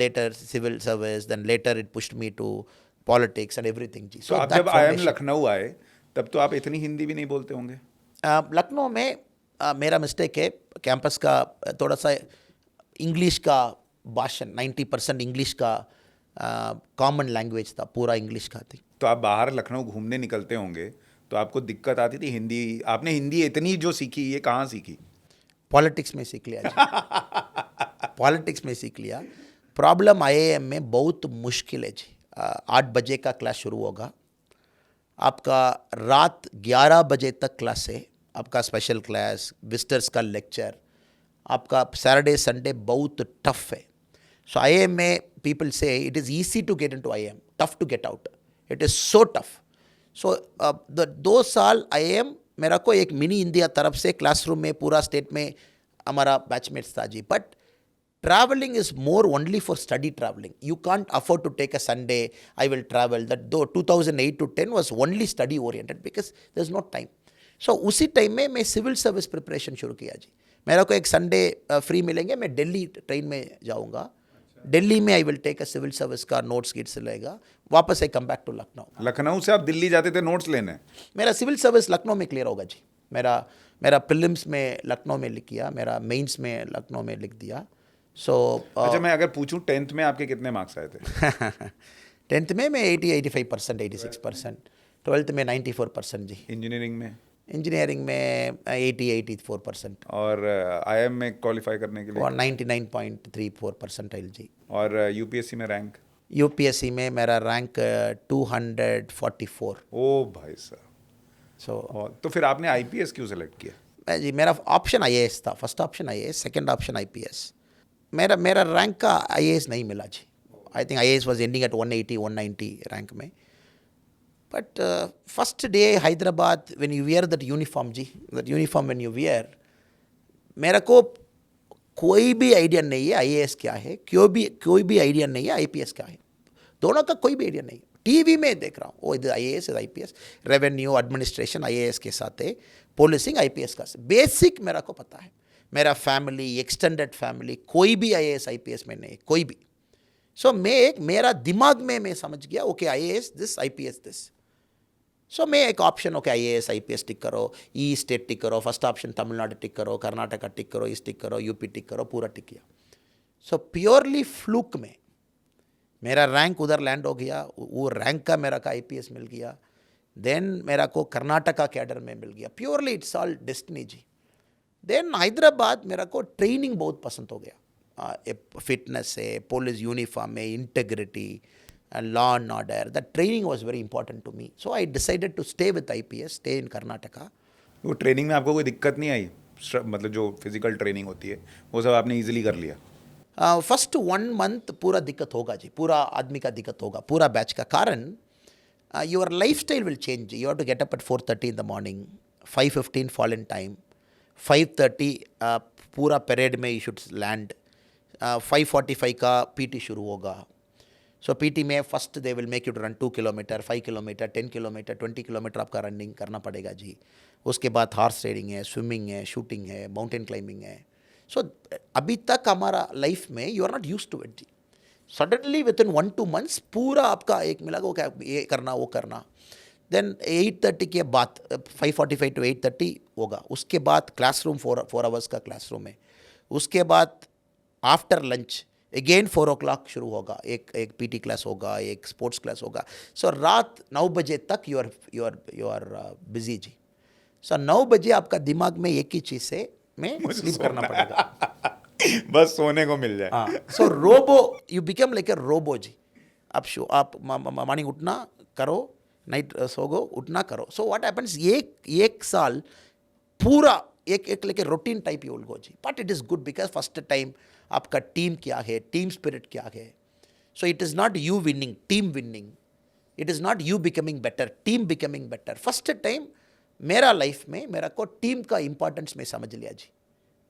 later civil service, then later it pushed me to politics and everything. So आप जब IIM Lucknow आए तब तो आप इतनी हिंदी भी नहीं बोलते होंगे? लखनऊ में मेरा मिस्टेक है, कैंपस का थोड़ा सा इंग्लिश का भाषण, 90% इंग्लिश का कॉमन लैंग्वेज था, पूरा इंग्लिश का थी। तो आप बाहर लखनऊ घूमने निकलते होंगे तो आपको दिक्कत आती थी हिंदी? आपने हिंदी इतनी जो सीखी, ये कहाँ सीखी? पॉलिटिक्स में सीख लिया जी। पॉलिटिक्स में सीख लिया। प्रॉब्लम IIM में बहुत मुश्किल है जी। 8 बजे का क्लास शुरू होगा, आपका रात 11 बजे तक क्लास है, आपका स्पेशल क्लास, विजिटर्स का लेक्चर, आपका सैटरडे संडे बहुत टफ है। सो IIM में पीपल से it is easy to get in to IIM, tough to get out, it is so tough. So 2 साल IIM मेरा को एक मिनी इंडिया तरफ से क्लासरूम में पूरा स्टेट में हमारा बैचमेट्स था जी। But traveling is more only for study traveling. You can't afford to take a Sunday, I will travel. That though 2008 to 10 was only study oriented because there's no time. So उसी time में मैं civil service preparation शुरू किया जी। मेरा को एक Sunday free मिलेंगे, मैं दिल्ली ट्रेन में जाऊँगा, दिल्ली में I will take a civil service का नोट्स गिट्स लेगा, वापस I come back to Lucknow. Lucknow से आप दिल्ली जाते थे नोट्स लेने? मेरा सिविल सर्विस लखनऊ में क्लियर होगा जी। मेरा मेरा प्रीलिम्स में लखनऊ में लिख किया, मेरा मेंस में लखनऊ में लिख दिया. सो अच्छा, मैं अगर पूछूं 10th में आपके कितने मार्क्स आए थे? 10th में मैं 85%, 86%. 12th में 94% जी. इंजीनियरिंग में? इंजीनियरिंग में 84%. और आईआईएम में क्वालिफाई करने के लिए? और 99.34 परसेंटाइल जी. और यूपीएससी में रैंक? यूपीएससी में मेरा रैंक 244. ओ भाई साहब. सो तो फिर आपने आईपीएस क्यों सेलेक्ट किया? जी मेरा ऑप्शन आईएएस था. First option IAS, second option IPS. मेरा रैंक का आईएएस नहीं मिला जी. I think IAS was ending at 180 190 rank में. But first day Hyderabad when you wear that uniform जी, that uniform when you wear, मेरे को कोई भी आइडिया नहीं है आईएएस क्या है, कोई भी आइडिया नहीं है आईपीएस क्या है. दोनों का कोई भी आइडिया नहीं. टीवी में देख रहा हूँ, ओ इधर आईएएस इधर आईपीएस, रेवेन्यू एडमिनिस्ट्रेशन आईएएस के साथ है, पुलिसिंग आईपीएस का बेसिक मेरा को पता है. मेरा फैमिली, एक्सटेंडेड फैमिली, कोई भी आईएएस आईपीएस में नहीं, कोई भी. सो मेरा दिमाग में मैं समझ गया, okay IAS this, IPS this. So मैं एक option, okay IAS IPS tick करो, ई स्टेट टिक करो, फर्स्ट ऑप्शन तमिलनाडु टिक करो, कर्नाटका टिक करो, ईस्ट टिक करो, यूपी टिक करो, पूरा टिक किया. सो प्योरली फ्लूक में मेरा रैंक उधर लैंड हो गया. वो रैंक का मेरा का आईपीएस मिल गया. देन मेरा को कर्नाटका कैडर में मिल गया. प्योरली इट्स ऑल डेस्टिनी जी. देन हैदराबाद मेरा को ट्रेनिंग बहुत पसंद हो गया. फिटनेस है, पुलिस यूनिफॉर्म है, integrity and law and order. That training was very important to me. So I decided to stay with IPS, stay in Karnataka. वो ट्रेनिंग में आपको कोई दिक्कत नहीं आई? मतलब जो फिजिकल ट्रेनिंग होती है वो सब आपने इजीली कर लिया? फर्स्ट 1 month पूरा दिक्कत होगा जी, पूरा आदमी का दिक्कत होगा, पूरा बैच का. कारण your life style will change. You have to get up at 4:30 in the morning, 5:15 fall in time, 5:30 पूरा परेड में यू शुड लैंड, 5:45 का पीटी शुरू होगा. सो पीटी में first they will make you to run 2 kilometre, 5 kilometre, 10 kilometre, 20 kilometre आपका running करना पड़ेगा जी. उसके बाद हॉर्स राइडिंग है, स्विमिंग है, शूटिंग है, माउंटेन क्लाइंबिंग है. सो अभी तक हमारा लाइफ में you are not use to it जी. सडनली विद इन 1-2 months पूरा आपका एक मिला वो क्या, ये करना वो करना. देन 8:30 के बाद 5:45 to 8:30 होगा. उसके बाद क्लासरूम 4 hours का क्लासरूम है. उसके बाद आफ्टर लंच अगेन 4 o'clock शुरू होगा, एक पीटी क्लास होगा, एक स्पोर्ट्स क्लास होगा. सो रात 9 बजे तक यू आर बिजी जी. सो 9 बजे आपका दिमाग में एक ही चीज़ है, मैं स्लीप करना पड़ेगा. बस सोने को मिल जाए. हाँ. So robo, you become like a robo जी. आप मॉर्निंग उठना करो, नाइट सोगो उठना करो. सो व्हाट हैपेंस, एक साल पूरा एक लेके routine type you will go जी. But it is good because first time आपका टीम क्या है, टीम स्पिरिट क्या है. So it is not you winning, team winning. It is not you becoming better, team becoming better. First time मेरा life में मेरा को टीम का इंपॉर्टेंस में समझ लिया जी.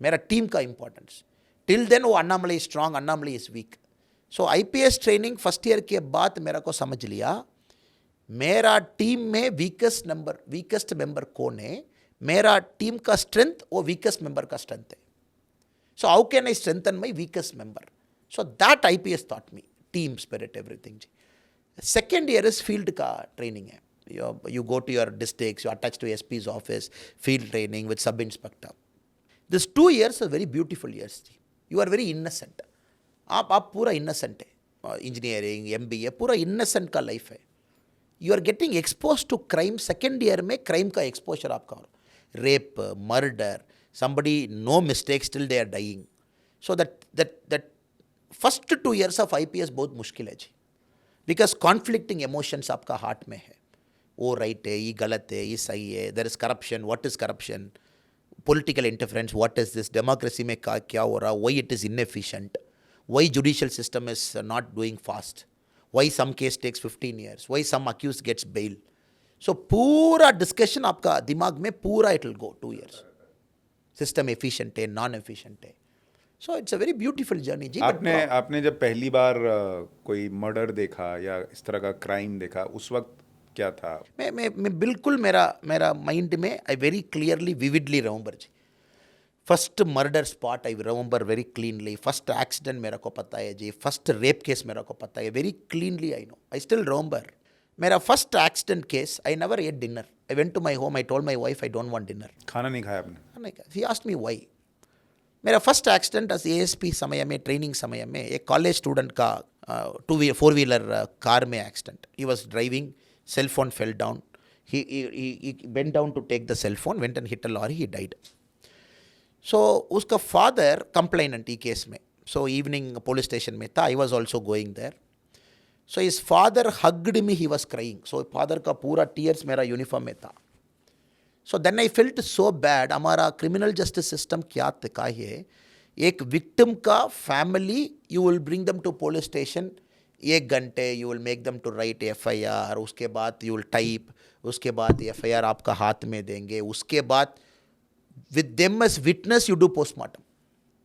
मेरा टीम का इंपॉर्टेंस. टिल देन वो Annamalai is strong, Annamalai is weak. So IPS training first year के बाद मेरा को समझ लिया मेरा टीम में वीकेस्ट मेंबर कौन है. मेरा टीम का स्ट्रेंथ वो वीकेस्ट मेंबर का स्ट्रेंथ है. So how can I strengthen my weakest member? So that IPS taught me team spirit, everything. Second year is field ka training hai. You go to your districts, you attach to SP's office, field training with sub inspector. These 2 years are very beautiful years. You are very innocent. आप पूरा innocent है. Engineering, MBA पूरा innocent का life है. You are getting exposed to crime. Second year में crime का exposure आपका हो. Rape, murder. Somebody, no mistakes, still they are dying. So that first 2 years of IPS बहुत मुश्किल है जी. Because conflicting emotions आपका हार्ट में है. वो राइट है, ये गलत है, ये सही है. There is corruption. What is corruption? Political interference. What is this? Democracy में क्या हो रहा? Why it is inefficient? Why judicial system is not doing fast? Why some case takes 15 years? Why some accused gets bail? So पूरा discussion आपका दिमाग में पूरा it will go 2 years. System efficient है, नॉन एफिशिएंट है. So it's a very beautiful journey जी. आपने जब पहली बार कोई मर्डर देखा या इस तरह का क्राइम देखा, उस वक्त क्या था? मैं बिल्कुल मेरा माइंड में I very clearly vividly remember जी. First murder spot I remember very cleanly. First accident मेरा को पता है जी. फर्स्ट रेप केस मेरा को पता है very cleanly. I know, I still remember. मेरा first accident case, I never ate dinner. I went to my home, I told my wife I don't want dinner. खाना नहीं खाया आपने? He asked me why. मेरा first accident ASP समय में, training समय में, एक कॉलेज स्टूडेंट का 4-wheeler कार में accident. He was driving, cell phone fell down. He went down to take the cell phone, went and hit a lorry, he died. So उसका father complainant ई case में. So evening police station में था, I was also going there. So his father hugged me, he was crying. So father का पूरा tears मेरा uniform में था. So then I felt so bad. हमारा क्रिमिनल जस्टिस सिस्टम क्या है, एक विक्टिम का family, you will bring them to police station, 1 घंटे you will make them to write FIR, उसके बाद you will type, उसके बाद FIR आपका हाथ में देंगे, उसके बाद with them as witness you do postmortem.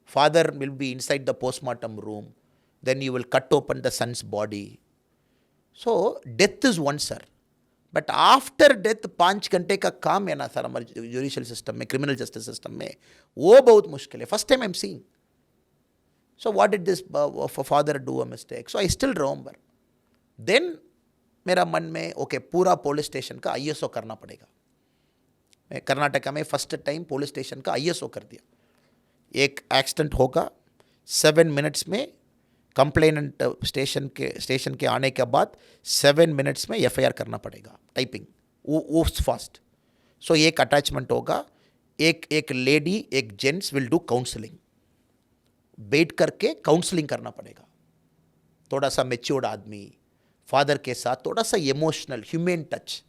Father will be inside the postmortem room, then you will cut open the son's body. So death is one, sir. But after death 5 घंटे का काम है ना सर हमारे judicial system में, criminal justice system में, वो बहुत मुश्किल है. First time I am seeing. So what did this father do a mistake? So I still remember. Then मेरा मन में ओके पूरा पुलिस स्टेशन का ISO करना पड़ेगा. मैं कर्नाटका में फर्स्ट टाइम पुलिस स्टेशन का ISO कर दिया. एक एक्सीडेंट होगा, 7 मिनट्स में कंप्लेनेंट स्टेशन के आने के बाद 7 मिनट्स में FIR करना पड़ेगा, टाइपिंग वो फास्ट. सो एक अटैचमेंट होगा, एक लेडी एक जेंट्स विल डू काउंसलिंग. बैठ करके काउंसलिंग करना पड़ेगा. थोड़ा सा मेच्योर्ड आदमी, फादर के साथ थोड़ा सा emotional human touch.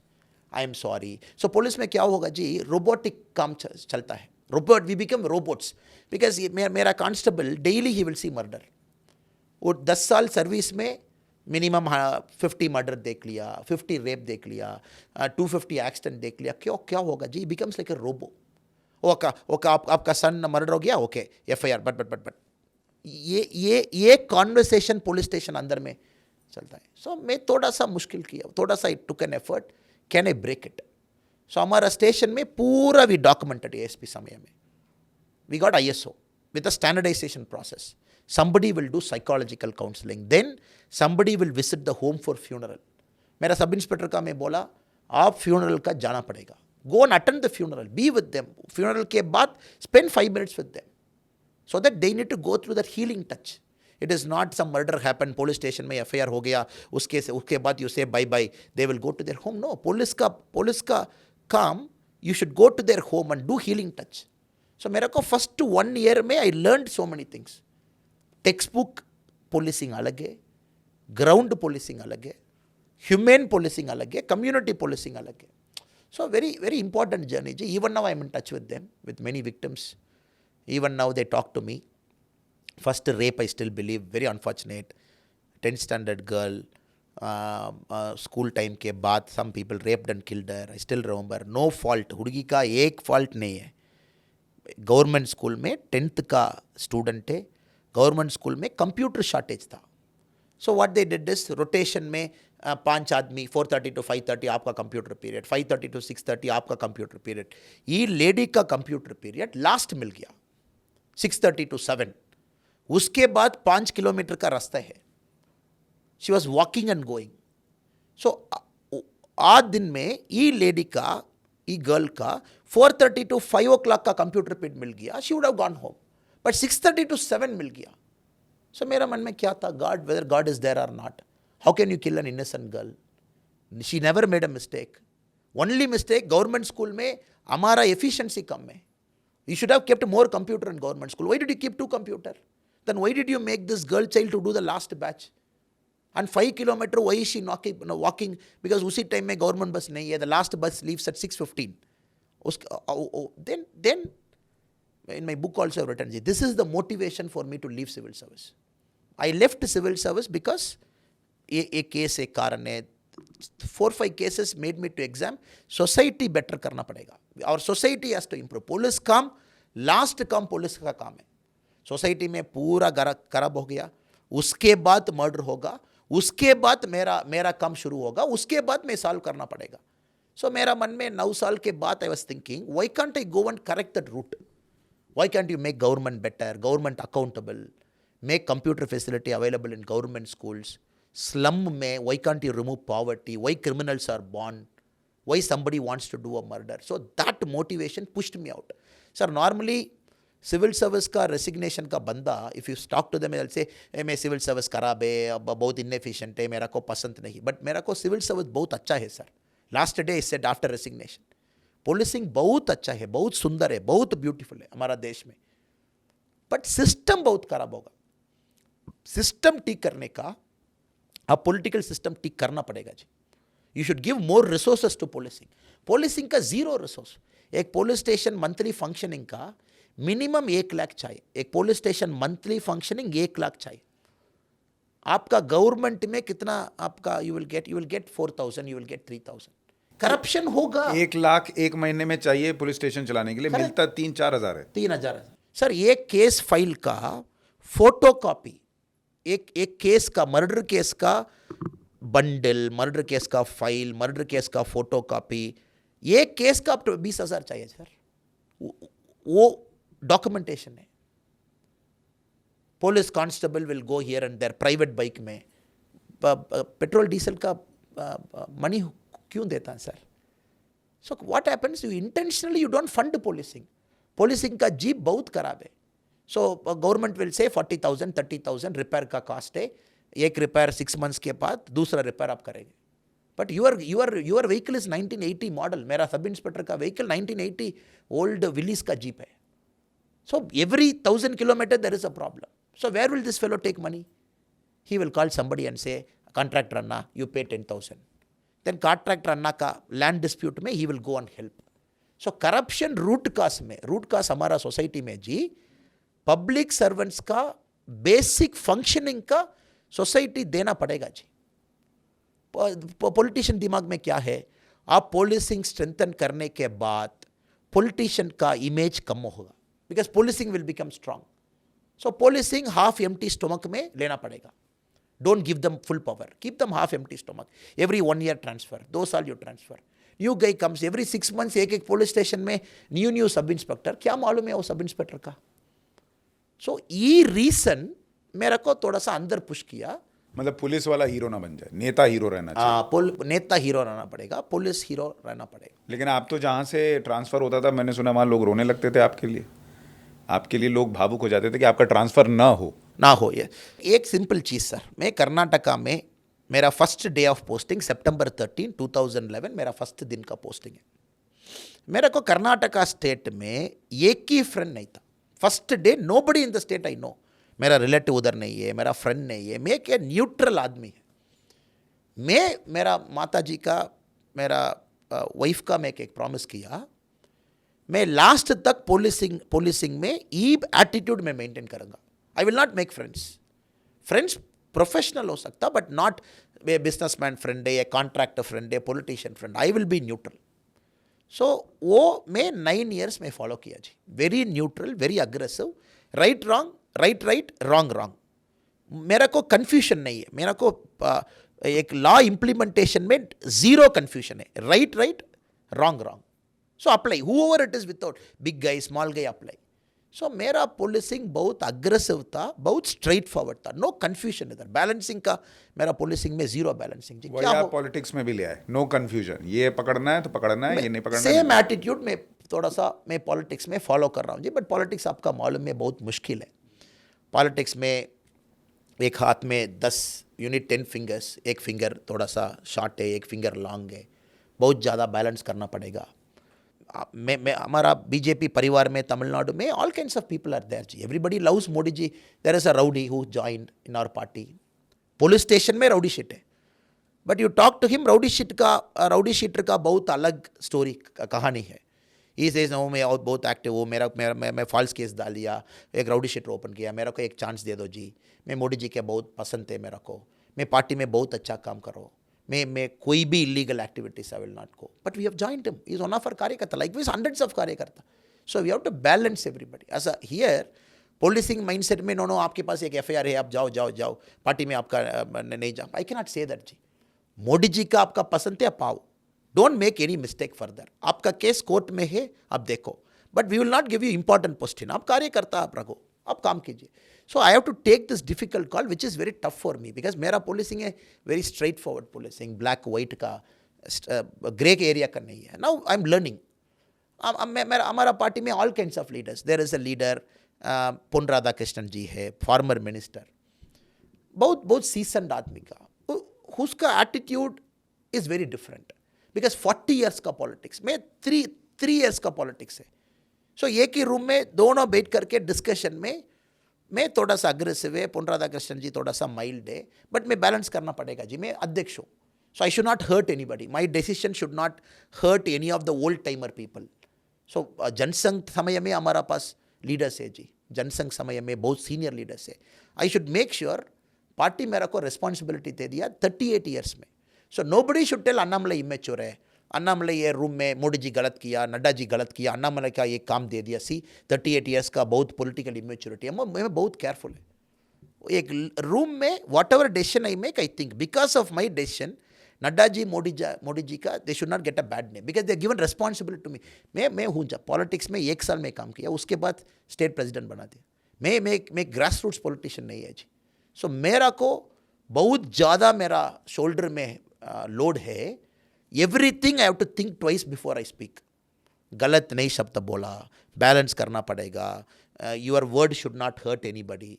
I am sorry. So police में क्या होगा जी, रोबोटिक काम चलता है. Robot, we become robots. Because मेरा constable daily he will see murder. वो 10 साल सर्विस में मिनिमम 50 मर्डर देख लिया, 50 रेप देख लिया, 250 एक्सीडेंट देख लिया. क्यों क्या होगा जी, becomes like a robo. Okay आपका सन मर्डर हो गया, ओके FIR, बट ये कॉन्वर्सेशन पुलिस स्टेशन अंदर में चलता है. सो मैं थोड़ा सा मुश्किल किया, थोड़ा सा it took an effort, can I break it. So हमारा स्टेशन में पूरा वी डॉक्यूमेंटेड ASP समय में. We got ISO with a standardization process. Somebody will do psychological counseling. Then somebody will visit the home for funeral. मेरा sub inspector का मैं बोला आप फ्यूनरल का जाना पड़ेगा. Go and attend the funeral. Be with them. Funeral के बाद spend 5 minutes with them. So that they need to go through that healing touch. It is not some murder happened, police station में FIR हो गया, उसके बाद you say bye bye, they will go to their home. No, police का काम, you should go to their home and do healing touch. So मेरा को first 1 year में I learned so many things. Textbook policing अलग है, ground policing अलग है, humane policing अलग है, community policing अलग है. So very, very important journey. Even now I am in touch with them, with many victims. Even now they talk to me. First rape I still believe, very unfortunate. 10th standard girl, school time के बाद some people raped and killed her. I still remember. No fault. हुड़गी का एक fault नहीं है. Government school में 10th का student है. Government school में कंप्यूटर शॉर्टेज था. So what they did this, rotation में 5 आदमी, 4:30 to 5:30 आपका कंप्यूटर पीरियड, 5:30 to 6:30 आपका कंप्यूटर पीरियड. ये लेडी का कंप्यूटर पीरियड लास्ट मिल गया 6:30 to 7. उसके बाद 5 किलोमीटर का रास्ता है. She was walking and going. So आज दिन में ये लेडी का, ये गर्ल का 4:30 to 5 o'clock का कंप्यूटर पीरियड मिल गया. She would have gone home. But 6:30 to 7 मिल गया. सो मेरा मन में क्या था, God, whether God is there और not, how can you kill an innocent girl. She never made a mistake. Only mistake government school में हमारा एफिशिएंसी कम है. You should have kept more computer in government school. Why did you keep 2 computer? Then why did you make this girl child to do the last batch? And 5 kilometer, why is she walking? Because उसी time में government bus नहीं है. The last bus leaves at 6:15. Then in my book also I've written, this is the motivation for me to leave civil service. I left civil service because a case, एक कारण है. 4-5 cases made me to exam. Society better करना पड़ेगा. Our society has to improve. Police काम, last काम police का काम है. सोसाइटी में पूरा खराब हो गया. उसके बाद मर्डर होगा, उसके बाद मेरा काम शुरू होगा, उसके बाद मैं सॉल्व करना पड़ेगा. सो मेरा मन में 9 साल के बाद I was thinking, why can't I go and correct that route. Why can't you make government better, government accountable, make computer facility available in government schools, slum में why can't you remove poverty, why criminals are born, why somebody wants to do a murder. So that motivation pushed me out. Sir, normally civil service का resignation का बंदा, if you talk to them will say मैं civil service खराब है, अब बहुत inefficient है, मेरा को पसंद नहीं. बट मेरा को सिविल सर्विस बहुत अच्छा है sir. Last day said after resignation, policing बहुत अच्छा है, बहुत सुंदर है, बहुत ब्यूटीफुल है हमारा देश में. बट सिस्टम बहुत खराब होगा. सिस्टम ठीक करने का, अब पॉलिटिकल सिस्टम ठीक करना पड़ेगा जी. You should give more resources to policing. Policing का जीरो रिसोर्स. एक पुलिस स्टेशन मंथली फंक्शनिंग का मिनिमम 1 लाख चाहिए. एक police station monthly functioning 1 lakh चाहिए. आपका गवर्नमेंट में कितना आपका you will get 4,000, you will get 3,000. Corruption होगा. 1 लाख एक महीने में चाहिए पुलिस स्टेशन चलाने के लिए, मिलता 3-4 हज़ार है. 3,000 सर. एक केस फाइल का फोटो कॉपी, एक केस का, मर्डर केस का बंडल, मर्डर केस का फाइल, मर्डर केस का फोटो कॉपी, एक केस का 20,000 चाहिए सर. वो डॉक्यूमेंटेशन है. Police constable will go here and there private bike में. पेट्रोल डीजल का मनी क्यों देता है sir? So what happens, you intentionally you don't fund policing. Policing का जीप बहुत खराब है. So government will say 40,000 30,000 repair का कॉस्ट है. एक रिपेयर 6 मंथ्स के बाद दूसरा रिपेयर आप करेंगे. But your vehicle is 1980 model. मेरा सब इंस्पेक्टर का व्हीकल 1980 ओल्ड विलीज का जीप है. So every 1,000 kilometers there is a problem. So where will this fellow take money? He will call somebody and say, contractor Anna, you pay 10,000. Then contractor Anna का land dispute में he will go and help. So corruption root cause हमारा society में जी, public servants का basic functioning का society देना पड़ेगा जी. Politician दिमाग में क्या है, आप पोलिसिंग स्ट्रेंथन करने के बाद पॉलिटिशियन का इमेज कम होगा. Because policing will become strong. So policing half empty stomach में लेना पड़ेगा. Don't give them full power. Keep them half empty stomach. Every 1 year transfer. 2 साल you transfer. New guy comes every 6 months. एक police station में new sub inspector. क्या मालूम है वो सब इंस्पेक्टर का? So ये रीजन मेरा को थोड़ा सा अंदर पुश किया. मतलब पुलिस वाला हीरो ना बन जाए, नेता हीरो रहना चाहिए. नेता हीरो रहना पड़ेगा, पुलिस हीरो रहना पड़ेगा. लेकिन आप तो जहाँ से ट्रांसफर होता था, मैंने सुना वहाँ लोग रोने लगते थे आपके लिए. आपके लिए लोग भावुक हो जाते थे कि आपका ट्रांसफ़र ना हो. ये एक सिंपल चीज़ सर. मैं कर्नाटका में मेरा फर्स्ट डे ऑफ पोस्टिंग सितंबर 13, 2011 मेरा फर्स्ट दिन का पोस्टिंग है. मेरे को कर्नाटका स्टेट में एक ही फ्रेंड नहीं था. First day nobody in the state I know. मेरा रिलेटिव उधर नहीं है, मेरा फ्रेंड नहीं है, मैं क्या न्यूट्रल आदमी है. मेरा माता जी का, मेरा वाइफ का मैं एक प्रॉमिस किया, मैं लास्ट तक पुलिसिंग में ई एटीट्यूड में मेंटेन करूंगा. I will not make friends professional हो सकता, बट नॉट बिजनेसमैन फ्रेंड है, या कॉन्ट्रैक्टर फ्रेंड है, politician friend. I will be neutral. So वो मैं 9 years में फॉलो किया जी. Very neutral, very aggressive. Right wrong. मेरा को कन्फ्यूजन नहीं है. मेरा को एक लॉ इम्प्लीमेंटेशन में जीरो कन्फ्यूजन है. Right wrong. So apply whoever it is, without big guy, small guy, apply. So मेरा पुलिसिंग बहुत अग्रेसिव था, बहुत स्ट्रेट फॉरवर्ड था. नो कन्फ्यूजन इधर. बैलेंसिंग का मेरा पुलिसिंग में जीरो बैलेंसिंग जी. क्या पॉलिटिक्स में भी ले आए, नो कन्फ्यूजन. ये पकड़ना है तो पकड़ना है, ये नहीं पकड़ना है. सेम एटीट्यूड में थोड़ा सा मैं पॉलिटिक्स में फॉलो कर रहा हूँ जी. बट पॉलिटिक्स आपका मालूम में बहुत मुश्किल है. पॉलिटिक्स में एक हाथ में 10 यूनिट 10 फिंगर्स, एक फिंगर थोड़ा सा शॉर्ट है, एक फिंगर लॉन्ग है. बहुत ज़्यादा बैलेंस करना पड़ेगा. मैं हमारा बीजेपी परिवार में तमिलनाडु में all kinds of people are there जी. Everybody loves Modi ji. There is a rowdy who joined in our party. Police station में राउडी शीट है, but you talk to him, rowdy sheeter का बहुत अलग स्टोरी कहानी है. ही सेज नो, मैं और बहुत एक्टिव हूँ, मैं फॉल्स केस डाल दिया, एक राउडी शीटर ओपन किया, मेरे को एक चांस दे दो जी, मैं मोदी जी के बहुत पसंद है, मेरे को मैं पार्टी में बहुत अच्छा काम करो, मैं कोई भी illegal activities I will not go. But we have joined him. He is one of our कार्यकर्ता, लाइक वीज हंड्रेड्स ऑफ कार्यकर्ता. So we have to balance everybody. As a here policing mindset में no आपके पास एक FIR है, आप जाओ party में आपका नहीं जा. I can not say that जी. मोदी जी का आपका पसंद है, पाओ. Don't make any mistake further. आपका केस कोर्ट में है, आप देखो, but we will not give you important posting. आप कार्यकर्ता आप रखो, आप काम कीजिए. So I have to take this difficult call, which is very tough for me because मेरा policing है very straightforward policing, black white का ग्रे एरिया का नहीं है. Now I'm learning. हमारा पार्टी में all kinds of leaders. There is a leader, पोन राधाकृष्णन जी है, former minister, बहुत बहुत सीसन्ड आदमी का, उसका attitude is very different because 40 years का पॉलिटिक्स में 3 ईयर्स का पॉलिटिक्स है. सो एक ही रूम में दोनों बैठ करके डिस्कशन में मैं थोड़ा सा अग्रेसिव है, पोन राधाकृष्णन जी थोड़ा सा माइल्ड है, बट मैं बैलेंस करना पड़ेगा जी, मैं अध्यक्ष हूँ. So I should not hurt anybody, my decision should not hurt any of the old timer people. So Jana Sangh समय में हमारा पास लीडर्स है जी, जनसंघ समय में बहुत सीनियर लीडर्स है. I should make sure party मेरा को रिस्पॉन्सिबिलिटी दे दिया 38 ईयर्स में. So nobody should tell Annamalai immature है, अन्नामलाई ये रूम में मोदी जी गलत किया, नड्डा जी गलत किया, अन्नामलाई का ये काम दे दिया. सी 38 ईयर्स का बहुत पॉलिटिकल इमेच्योरिटी है, मैं बहुत केयरफुल है. एक रूम में whatever decision I make, I think because of my decision Nadda ji Modi ji का they should not get a bad name because they given responsibility to me. मैं हूँ जब पॉलिटिक्स में 1 साल में काम किया, उसके बाद स्टेट प्रेसिडेंट बना दिया. मैं ग्रास रूट्स पॉलिटिशियन नहीं है जी. सो मेरा को बहुत ज़्यादा मेरा शोल्डर में लोड है. Everything I have to think twice before I speak. गलत नहीं शब्द बोला, बैलेंस करना पड़ेगा, your word should not hurt anybody.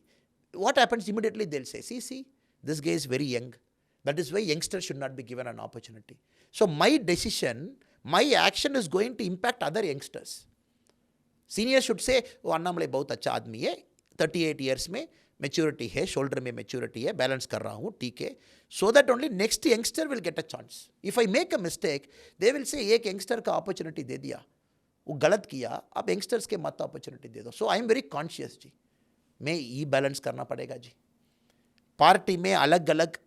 What happens immediately they will say see this guy is very young. That is why youngsters should not be given an opportunity. So my decision, my action is going to impact other youngsters. Seniors should say, oh, Annamalai बहुत अच्छा आदमी है, 38 years में maturity है, shoulder में maturity है, balance कर रहा हूँ, ठीक है. So that only next youngster will get a chance. If I make a mistake they will से एक यंगस्टर का अपॉर्चुनिटी दे दिया, वो गलत किया, आप यंगस्टर्स के मत अपॉर्चुनिटी दे दो. सो आई एम वेरी कॉन्शियस जी, मैं ये बैलेंस करना पड़ेगा जी. पार्टी में अलग अलग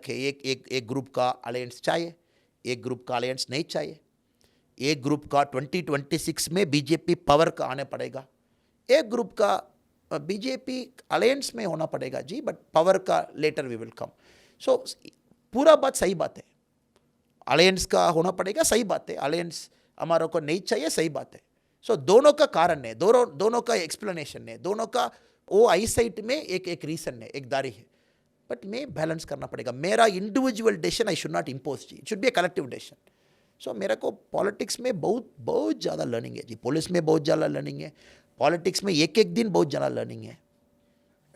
है. एक ग्रुप का अलायंस चाहिए, एक ग्रुप का अलायंस नहीं चाहिए. एक ग्रुप का 2026 में बीजेपी पावर का आने पड़ेगा, एक ग्रुप का बीजेपी अलायंस में होना पड़ेगा जी, बट पावर का लेटर वी विल कम. सो पूरा बात सही बात है, अलायंस का होना पड़ेगा, सही बात है. अलायंस हमारे को नहीं चाहिए, सही बात है. सो दोनों का कारण है, दोनों का एक्सप्लेनेशन है, दोनों का वो आई साइट में एक रीजन है, एक दारी है. बट मैं बैलेंस करना पड़ेगा. मेरा individual decision I should not impose जी, it should be a collective decision. So मेरे को पॉलिटिक्स में बहुत ज़्यादा लर्निंग है जी, पुलिस में बहुत ज़्यादा लर्निंग है, पॉलिटिक्स में एक दिन बहुत ज़्यादा लर्निंग है.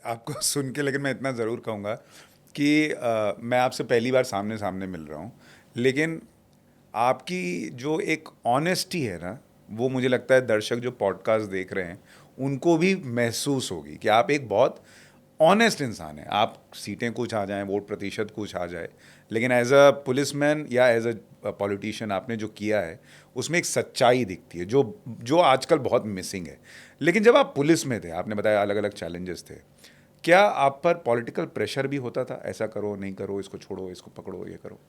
आपको सुन के लेकिन मैं इतना ज़रूर कहूँगा कि मैं आपसे पहली बार सामने सामने मिल रहा हूँ, लेकिन आपकी जो एक ऑनेस्टी है ना, वो मुझे लगता है दर्शक जो पॉडकास्ट देख रहे हैं उनको भी महसूस होगी कि आप एक बहुत ऑनेस्ट इंसान है. आप सीटें कुछ आ जाएं, वोट प्रतिशत कुछ आ जाए, लेकिन एज अ पुलिसमैन या एज अ पॉलिटिशियन आपने जो किया है उसमें एक सच्चाई दिखती है जो आजकल बहुत मिसिंग है. लेकिन जब आप पुलिस में थे, आपने बताया अलग अलग चैलेंजेस थे, क्या आप पर पॉलिटिकल प्रेशर भी होता था, ऐसा करो नहीं करो, इसको छोड़ो, इसको पकड़ो, ये करो?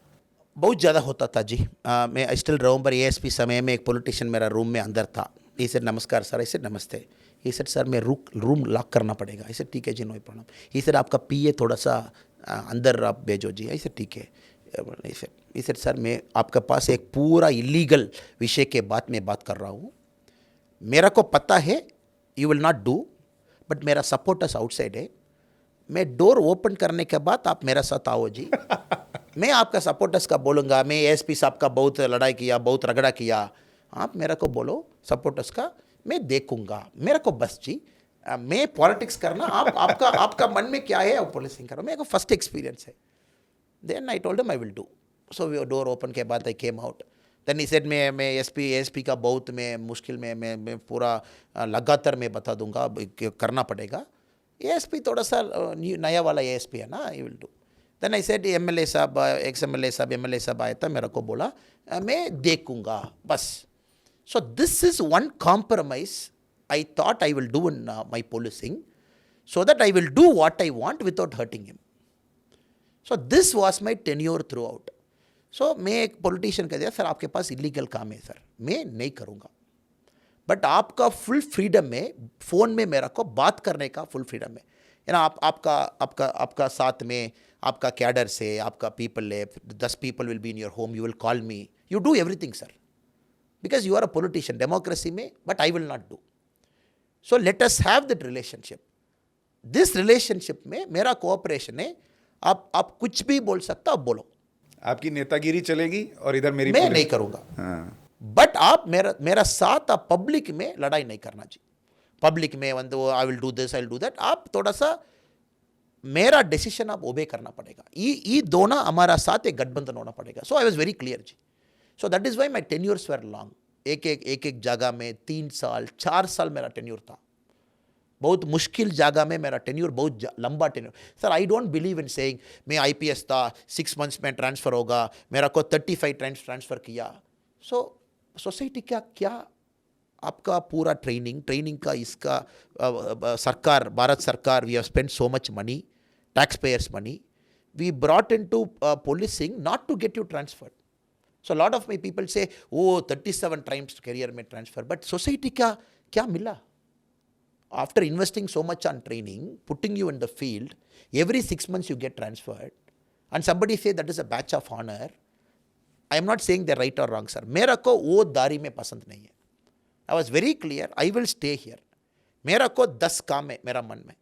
बहुत ज़्यादा होता था जी. मैं स्टिल रिमेंबर एएसपी समय में एक पॉलिटिशियन मेरा रूम में अंदर था. ये सर नमस्कार सर, ऐसे नमस्ते. ये सर मैं रूम लॉक करना पड़ेगा. ऐसे ठीक है जी, नो प्रॉब्लम. ये सर आपका पीए थोड़ा सा अंदर आप भेजो जी. ऐसे ठीक है. ये सर मैं आपके पास एक पूरा इलीगल विषय के बाद में बात कर रहा हूँ. मेरा को पता है you will not do, but मेरा सपोर्टर्स आउटसाइड है. मैं डोर ओपन करने के बाद आप मेरे साथ आओ जी. मैं आपका सपोर्टर्स का बोलूँगा, मैं एएसपी साहब का बहुत लड़ाई किया, बहुत रगड़ा किया, आप मेरे को बोलो सपोर्टर्स का, मैं देखूंगा. मेरे को बस जी मैं पॉलिटिक्स करना, आपका मन में क्या है, आप पुलिसिंग करो. मेरे को फर्स्ट एक्सपीरियंस है. Then I told him I will do. So we door open के बाद I came out. Then he said मैं एएसपी का बहुत मैं मुश्किल में मैं पूरा लगातार मैं बता दूंगा, करना पड़ेगा. एएसपी थोड़ा सा नया वाला एएसपी है ना, I will do. Then I said MLA साहब, एक्स एमएलए साहब आया था, मेरे को बोला मैं देखूंगा बस. So this is one compromise I thought I will do in my policing, so that I will do what I want without hurting him. So this was my tenure throughout. So मैं एक politician कह दिया, sir आपके पास illegal काम है sir, मैं नहीं करूँगा, बट आपका फुल फ्रीडम है, फ़ोन में मेरा को बात करने का फुल फ्रीडम है. ना आपका साथ में आपका कैडर से आपका पीपल है, 10 people will be in your home, you will call me, you do everything sir, because you are a politician, democracy में, but I will not do. So let us have that relationship. This relationship में मेरा cooperation है. आप कुछ भी बोल सकता, आप बोलो, आपकी नेतागिरी चलेगी और इधर मेरी मैं पुलिस- नहीं करूंगा. हाँ. बट आप मेरा साथ, आप पब्लिक में लड़ाई नहीं करना जी. पब्लिक में I will do this, I will do that. आप थोड़ा सा मेरा डिसीजन आप ओबे करना पड़ेगा. ये दोनों हमारा साथ एक गठबंधन होना पड़ेगा. So I was very clear जी. So that is why my tenures were long. एक जगह में 3 साल 4 साल मेरा टेन्यूर था. बहुत मुश्किल जगह में मेरा टेन्यूर, बहुत लंबा tenure. Sir I don't believe in saying मैं आईपीएस था 6 मंथ्स में ट्रांसफ़र होगा, मेरा को 35 टाइम्स ट्रांसफ़र किया. सो सोसाइटी क्या आपका पूरा ट्रेनिंग का इसका सरकार, भारत सरकार, we have spent so much money, tax payers money, we brought into policing not to get you transferred. So lot of my people say 37 times career में ट्रांसफर. बट सोसाइटी क्या मिला? After investing so much on training, putting you in the field, every 6 months you get transferred, and somebody say that is a badge of honor. I am not saying they're right or wrong, sir. मेरा को वो दारी में पसंद नहीं है. I was very clear, I will stay here. मेरा को 10 काम है मेरा मन में.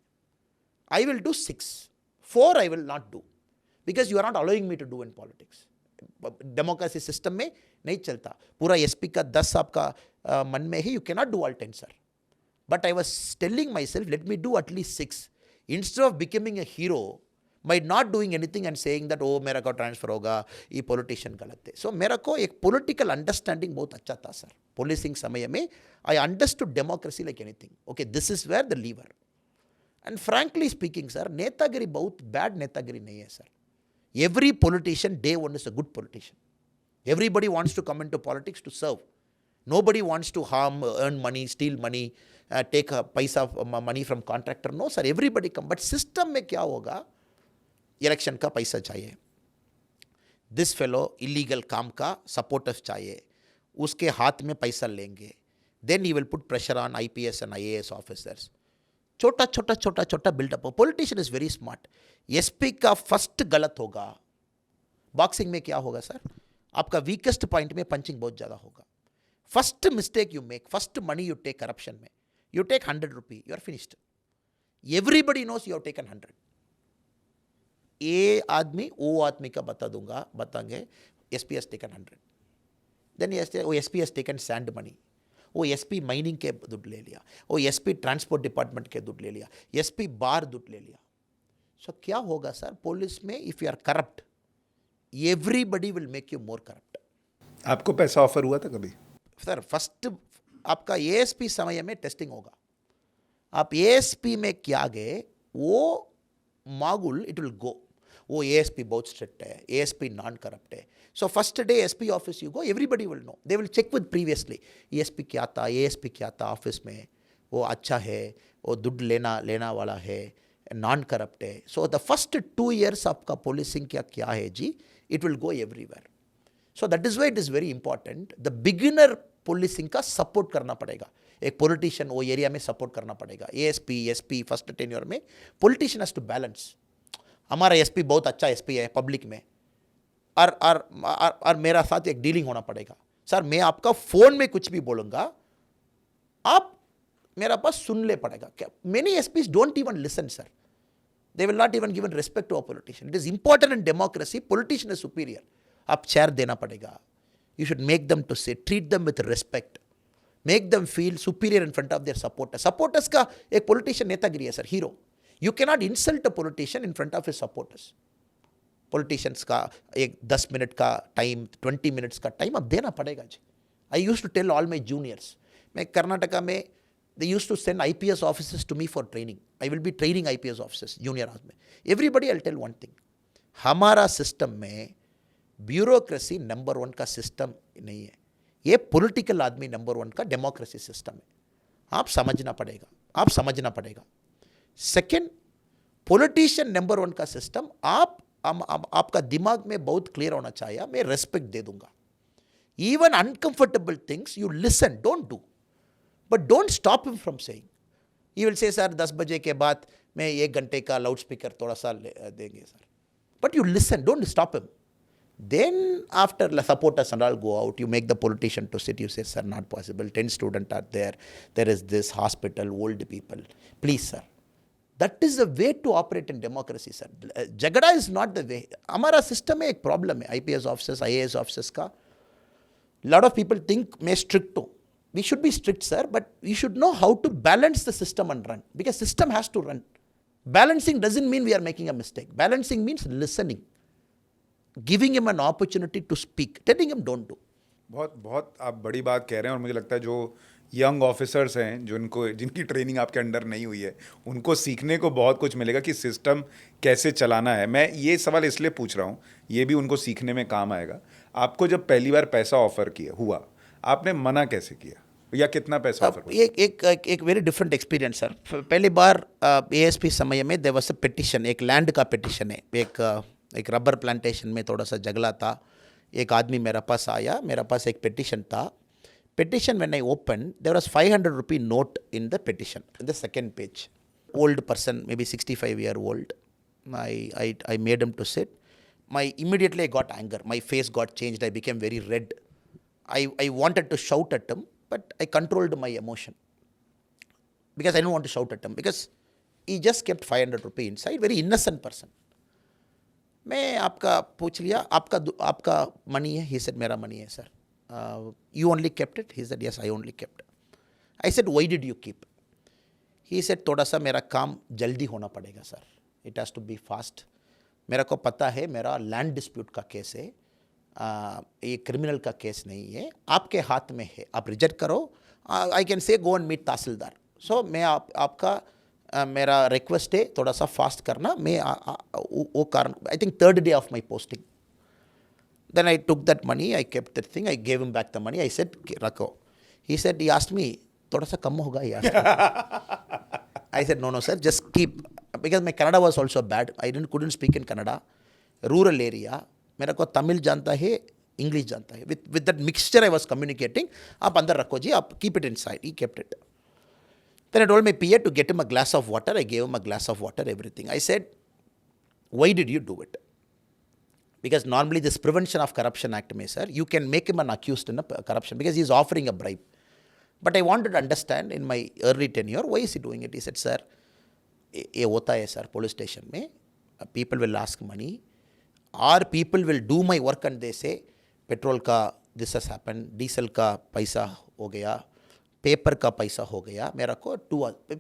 I will do 6. 4 I will not do. Because you are not allowing me to do in politics. Democracy system में नहीं चलता. पूरा एसपी का 10 आपका मन में है, you cannot do all 10, sir. But I was telling myself, let me do at least 6. Instead of becoming a hero by not doing anything and saying that, oh, मेरा को ट्रांसफर होगा, ये पॉलिटिशियन गलत है. सो मेरा को एक पॉलिटिकल अंडरस्टैंडिंग बहुत अच्छा था सर. पुलिसिंग समय में I understood democracy like anything. Okay, this is where the lever. And frankly speaking sir, नेतागिरी बहुत बैड नेतागिरी नहीं है सर. Every politician day one is a good politician. Everybody wants to come into politics to serve. Nobody wants to harm, earn money, steal money, take paisa money from contractor. No sir, everybody come. But system में क्या होगा? Election का पैसा चाहिए. This fellow illegal काम का supporters चाहिए. उसके हाथ में पैसा लेंगे. Then he will put pressure on IPS and IAS officers. छोटा build-up. Politician is very smart. SP का first गलत होगा. बॉक्सिंग में क्या होगा सर? आपका वीकेस्ट पॉइंट में पंचिंग बहुत ज़्यादा होगा. First mistake you make, first money you take corruption में, you take 100 rupee, you are finished. Everybody knows you have taken 100. ये आदमी वो आदमी का बताएंगे एसपी हैज टेकन 100. देन वो SP has taken sand money, वो एसपी माइनिंग के दुड ले लिया, वो एसपी ट्रांसपोर्ट डिपार्टमेंट के दुड ले लिया, एसपी बार दुड ले लिया. सो क्या होगा सर पुलिस में? If you are corrupt, everybody will make you more corrupt. आपको पैसा ऑफर हुआ था कभी? सर फर्स्ट आपका एएसपी समय में टेस्टिंग होगा. आप एएसपी में क्या गए, वो मागुल इट विल गो. वो एएसपी बहुत स्ट्रिक्ट है, एएसपी नॉन करप्ट है. So first day SP office you go, everybody will know, they will check with previously ASP क्या था, एएसपी क्या था ऑफिस में, वो अच्छा है, वो दुड लेना वाला है, नॉन करप्ट है. सो द फर्स्ट 2 years आपका पुलिसिंग क्या है जी, it will go everywhere. So that is why it is very important. The beginner policing का सपोर्ट करना पड़ेगा. एक पॉलिटिशियन वो एरिया में सपोर्ट करना पड़ेगा. एएसपी एसपी फर्स्ट टेन्योर में पॉलिटिशियन हैज टू बैलेंस. हमारा एसपी बहुत अच्छा एसपी है पब्लिक में, और मेरा साथ एक डीलिंग होना पड़ेगा. सर मैं आपका फोन में कुछ भी बोलूँगा, आप मेरा पास सुन ले पड़ेगा. क्या many SPs don't even listen sir. They will not even give respect to a politician. It is important in democracy. Politician is superior. आप chair देना पड़ेगा. You should make them to say, treat them with respect. Make them feel superior in front of their supporters. Supporters का एक politician नेतागिरी है sir, hero. You cannot insult a politician in front of his supporters. Politicians का एक 10 minute का time, 20 minutes का time अब देना पड़ेगा जी. I used to tell all my juniors. मैं कर्नाटका में they used to send IPS officers to me for training. I will be training IPS officers, junior में. Everybody I'll tell one thing. हमारा system में bureaucracy number 1 का system नहीं है. ये political आदमी नंबर 1 का डेमोक्रेसी सिस्टम है. आप समझना पड़ेगा. सेकेंड, पॉलिटिशियन नंबर 1 का सिस्टम. आपका दिमाग में बहुत क्लियर होना चाहिए. मैं रेस्पेक्ट दे दूंगा. Even uncomfortable things you listen, don't do. But don't stop him from saying. He will say, sir 10 बजे के बाद मैं 1 घंटे का लाउड स्पीकर थोड़ा सा देंगे sir. But you listen, don't stop him. Then after supporters and all go out, you make the politician to sit, you say, sir, not possible, 10 students are there, there is this hospital, old people, please sir. That is the way to operate in democracy, sir. Jagada is not the way. हमारा system में एक problem है, IPS officers, IAS officers का. Lot of people think मैं strict हूँ. We should be strict, sir, but we should know how to balance the system and run. Because system has to run. Balancing doesn't mean we are making a mistake. Balancing means listening. Giving him an opportunity to speak. Telling him don't do. बहुत बहुत आप बड़ी बात कह रहे हैं और मुझे लगता है जो यंग ऑफिसर्स हैं जिनकी ट्रेनिंग आपके अंडर नहीं हुई है उनको सीखने को बहुत कुछ मिलेगा कि सिस्टम कैसे चलाना है. मैं ये सवाल इसलिए पूछ रहा हूँ, ये भी उनको सीखने में काम आएगा. आपको जब पहली बार पैसा ऑफर किया हुआ, आपने मना कैसे किया या कितना पैसा ऑफर हुआ? एक वेरी डिफरेंट एक्सपीरियंस सर. पहली बार ASP समय में देयर वाज अ पिटिशन, एक लैंड का पिटिशन है. एक रबर प्लांटेशन में थोड़ा सा झगड़ा था. एक आदमी मेरे पास आया, मेरे पास एक पिटिशन था. Petition, when I opened, there was 500 rupee note in the petition, in the second page. Old person, maybe 65-year-old. I made him to sit. Immediately I got anger. My face got changed. I became very red. I wanted to shout at him, but I controlled my emotion. Because I didn't want to shout at him. Because he just kept 500 rupee inside. Very innocent person. मैं आपका पूछ लिया, आपका money है? He said, मेरा money है sir. You only kept it? He said, yes, I only kept it. I said, why did you keep? He said, थोड़ा सा मेरा काम जल्दी होना पड़ेगा sir. It has to be fast. मेरा को पता है मेरा लैंड डिस्प्यूट का केस है, ये क्रिमिनल का केस नहीं है, आपके हाथ में है, आप रिजेक्ट करो. I can say go and meet तहसीलदार. सो मैं आपका मेरा रिक्वेस्ट है थोड़ा सा फास्ट करना. मैं वो कारण, I think third day of my posting. Then I took that money, I kept that thing, I gave him back the money. I said, Rakho. He said, he asked me, thoda sa kam hoga, he asked me. I said, no, sir, just keep. Because my Kannada was also bad. I couldn't speak in Kannada. Rural area. Mera ko Tamil janta hai, English janta hai. With that mixture I was communicating. Aap andar rakho ji, aap keep it inside. He kept it. Then I told my PA to get him a glass of water. I gave him a glass of water, everything. I said, why did you do it? Because normally this Prevention of Corruption Act में sir, you can make him an accused in a corruption because he is offering a bribe. But I wanted to understand in my early tenure, why is he doing it? He said, sir, ये होता है sir, police station में, people will ask money, or people will do my work and they say, petrol का this has happened, diesel का पैसा हो गया, paper का पैसा हो गया, मेरा को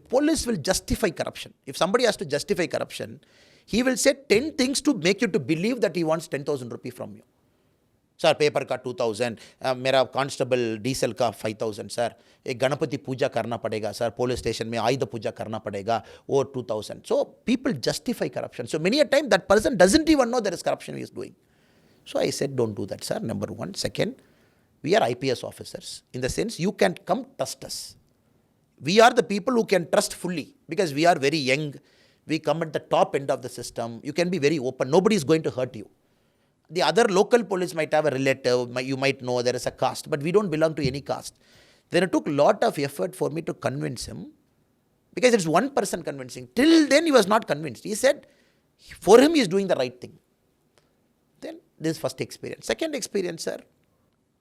police will justify corruption. If somebody has to justify corruption, he will say 10 things to make you to believe that he wants 10,000 rupee from you. Sir, paper का 2,000, मेरा कांस्टेबल डीजल का 5,000 सर, एक गणपति पूजा करना पड़ेगा सर, पुलिस स्टेशन में आयुध पूजा करना पड़ेगा, वो 2,000. So people justify corruption. So many a time that person doesn't even know there is corruption he is doing. So I said, don't do that, sir. Number one. Second, we are IPS officers. In the sense, you can come trust us. We are the people who can trust fully because we are very young. We come at the top end of the system. You can be very open. Nobody is going to hurt you. The other local police might have a relative. You might know there is a caste, but we don't belong to any caste. Then it took a lot of effort for me to convince him because it's one person convincing. Till then, he was not convinced. He said, for him, he is doing the right thing. Then this is first experience. Second experience, sir,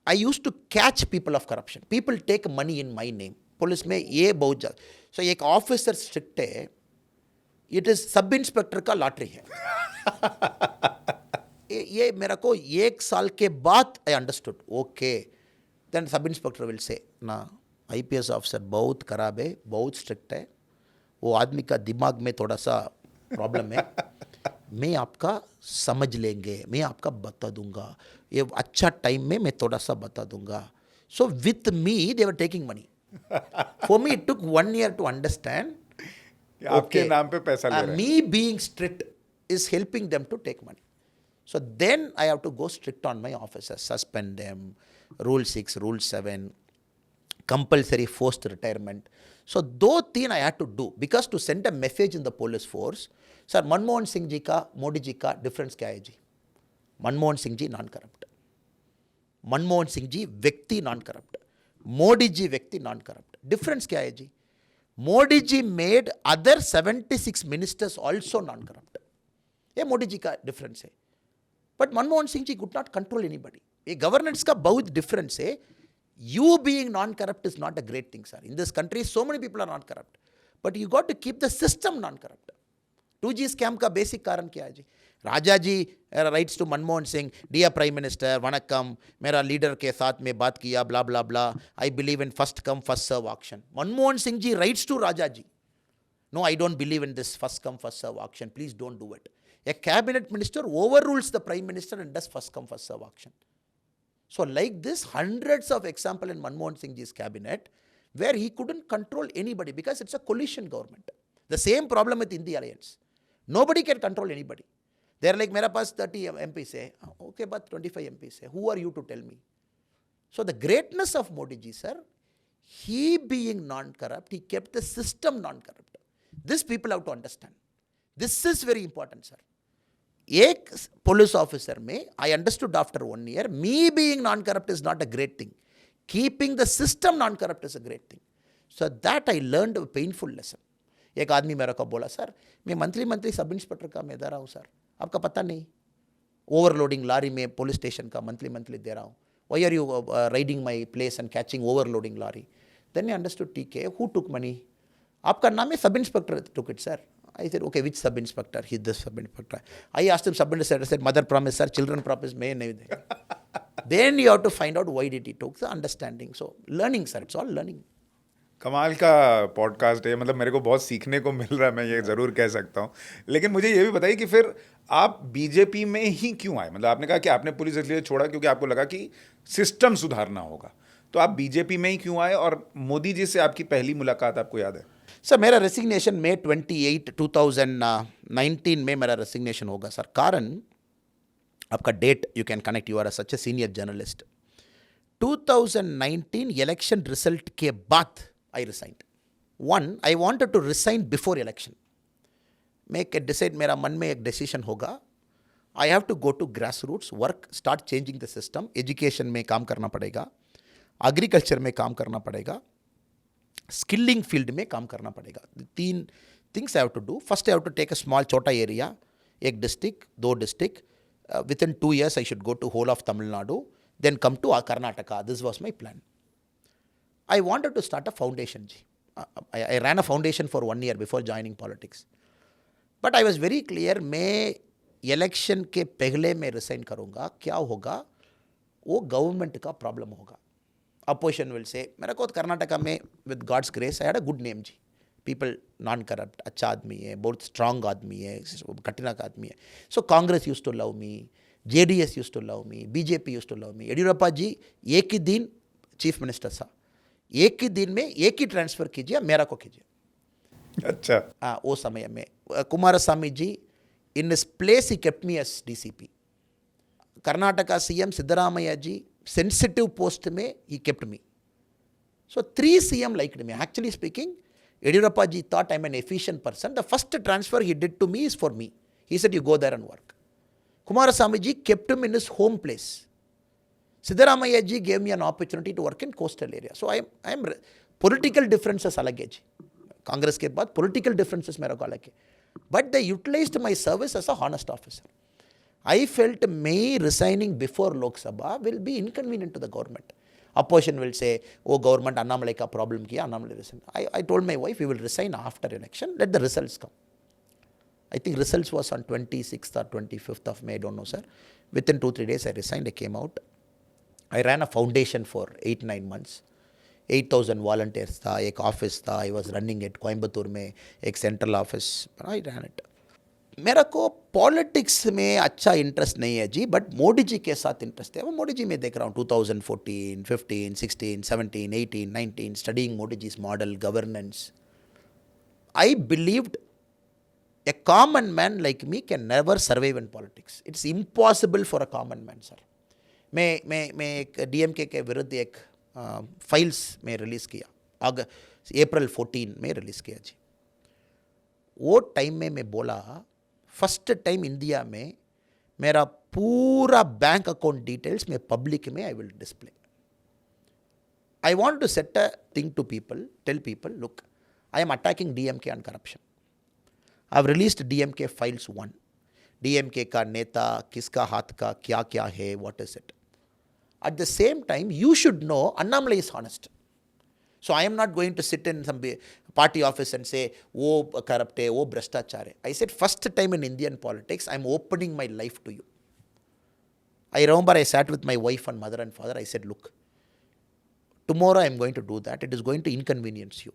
I used to catch people of corruption. People take money in my name. Police में ये बहुत ज़्यादा. So एक officer strict है. It is सब inspector का lottery है. ये मेरा को एक साल के बाद I understood. Okay. Then sub inspector will say, ना IPS ऑफिसर बहुत खराब है, बहुत स्ट्रिक्ट है. वो आदमी का दिमाग में थोड़ा सा प्रॉब्लम है. मैं आपका समझ लेंगे, मैं आपका बता दूंगा. ये अच्छा टाइम में मैं थोड़ा सा बता दूंगा. So with me they were taking money. For me it took 1 year to understand. आपके नाम पे पैसा ले रहे हैं. Me being strict is helping them to take money. So then I have to go strict on my officers, suspend them, Rule 6, Rule 7, compulsory forced retirement. So दो तीन I had to do because to send a message in the police force. Sir Manmohan Singh ji का मोदी जी का difference क्या है जी? Manmohan Singh ji non corrupt, Manmohan Singh ji व्यक्ति non corrupt, Modi ji व्यक्ति non corrupt. Difference क्या है जी? Modi ji made other 76 ministers also non corrupt. ये मोदी जी का डिफरेंस है. But Manmohan Singh ji could not control anybody. ये गवर्नेंस का बहुत डिफरेंस है. You being non-corrupt is not a great thing, sir. In this country, so many people are not corrupt. But you got to keep the system non-corrupt. 2G scam का basic कारण क्या है जी? Raja ji writes to Manmohan Singh, dear prime minister, vanakkam, मेरा leader के साथ में बात किया, blah blah blah, I believe in first come first serve auction. Manmohan Singh ji writes to Raja ji, no, I don't believe in this first come first serve auction, please don't do it. A cabinet minister overrules the prime minister and does first come first serve auction. So like this, hundreds of example in Manmohan Singh ji's cabinet where he couldn't control anybody because it's a coalition government. The same problem with India Alliance. Nobody can control anybody. They're like, मेरा पास 30 MPs है, okay, but 25 MPs है. Who are you to tell me? So the greatness of Modi ji, sir, he being non-corrupt, he kept the system non-corrupt. This people have to understand. This is very important, sir. एक police officer में I understood after 1 year, me being non corrupt is not a great thing. Keeping the system non corrupt is a great thing. So that I learned a painful lesson. एक आदमी मेरे को बोला, sir मैं monthly सब inspector का मैं दे रहा हूँ सर, आपका पता नहीं, ओवरलोडिंग लारी में पुलिस स्टेशन का मंथली दे रहा हूँ. Why are you raiding my place and catching overloading lorry? Then I understood, ठीक है, हु टुक मनी? आपका नाम है sub inspector took it sir. I said, okay, which sub inspector? He's this sub inspector. I asked him, sub inspector said, mother promise, sir, children promise, may nahi de. Then you have to find out why did he took the understanding. So learning, sir, it's all learning. कमाल का podcast है, मतलब मेरे को बहुत सीखने को मिल रहा है, मैं ये ज़रूर कह सकता हूँ. लेकिन मुझे ये भी बताइए कि फिर आप बीजेपी में ही क्यों आए? मतलब आपने कहा कि आपने पुलिस इसलिए छोड़ा क्योंकि आपको लगा कि सिस्टम सुधारना होगा. तो आप बीजेपी में ही क्यों आए और मोदी जी से आपकी पहली मुलाकात आपको याद है? सर मेरा रेसिग्नेशन May 28, 2019 में मेरा रेसिग्नेशन होगा सर. कारण आपका that you can connect, you are such a senior journalist. 2019 election result के बाद I resigned. One, I wanted to resign before election. मैं एक डिसाइड, मेरा मन में एक डिसीजन होगा, I have to go to grass roots, work, start changing the system. Education में काम करना पड़ेगा, एग्रीकल्चर में काम करना पड़ेगा, स्किलिंग फील्ड में काम करना पड़ेगा. 3 things I have to do. First I have to take a small छोटा एरिया, एक district, 2 district. Within 2 years I should go to whole of Tamil Nadu, then come to Karnataka. This was my plan. I wanted to start a foundation जी. I ran a foundation for 1 year before joining politics. But I was very clear, मैं election के पहले मैं resign करूँगा, क्या होगा, वो government का प्रॉब्लम होगा. Opposition will say, मेरा को कर्नाटका में with God's grace I had a good name ji. People non-corrupt, अच्छा आदमी है, बहुत strong आदमी है, कठिना का आदमी है. So Congress used to love me, JDS used to love me, BJP used to love me. Yediyurappa जी एक ही दिन चीफ मिनिस्टर था, एक ही दिन में एक ही ट्रांसफर कीजिए, मेरा को कीजिए. अच्छा. हाँ, वो समय में कुमारस्वामी जी in his place he kept me as DCP. Karnataka CM Siddaramaiah ji sensitive post में he kept me. So 3 CM liked me. Actually speaking, Yediyurappa ji thought I'm an efficient person. The first transfer he did to me is for me. He said, you go there and work. Kumaraswamy ji kept him in his home place. Siddaramaiah ji gave me an opportunity to work in coastal area. So I am political differences अलग है जी. कांग्रेस के बाद political differences मेरा को अलग है. But they utilized my service as a honest officer. I felt me resigning before Lok Sabha will be inconvenient to the government. Opposition will say, oh, government Annamalai ka problem kiya, Annamalai resign. I told my wife, we will resign after election, let the results come. I think results was on 26th or 25th of May, I don't know, sir. Within 2-3 days, I resigned, I came out. I ran a foundation for 8-9 months. 8,000 volunteers था, एक office था, I was running it, Coimbatore में एक central office, I ran it. मेरा को politics में अच्छा interest नहीं है जी, बट मोदी जी के साथ इंटरेस्ट है. वो मोदी जी में देख रहा हूँ 2014, 15, 16, 17, 18, 19, स्टडीइंग मोदी जी's model, governance. I believed a common man like me can never survive in politics. It's impossible for a common man, sir. मैं एक DMK के विरुद्ध एक फाइल्स में रिलीज़ किया, April 14 में रिलीज़ किया जी. वो टाइम में मैं बोला, फर्स्ट टाइम इंडिया में मेरा पूरा बैंक अकाउंट डिटेल्स में पब्लिक में I will display. I want to set a thing to people, tell people, look, I am attacking DMK on corruption. I have released DMK files 1. DMK का नेता किसका हाथ का क्या क्या है, what is it. At the same time, you should know Annamalai is honest. So I am not going to sit in some party office and say, oh corrupt hai, oh bhrashtachar hai. I said, first time in Indian politics, I am opening my life to you. I remember I sat with my wife and mother and father. I said, look, tomorrow I am going to do that. It is going to inconvenience you.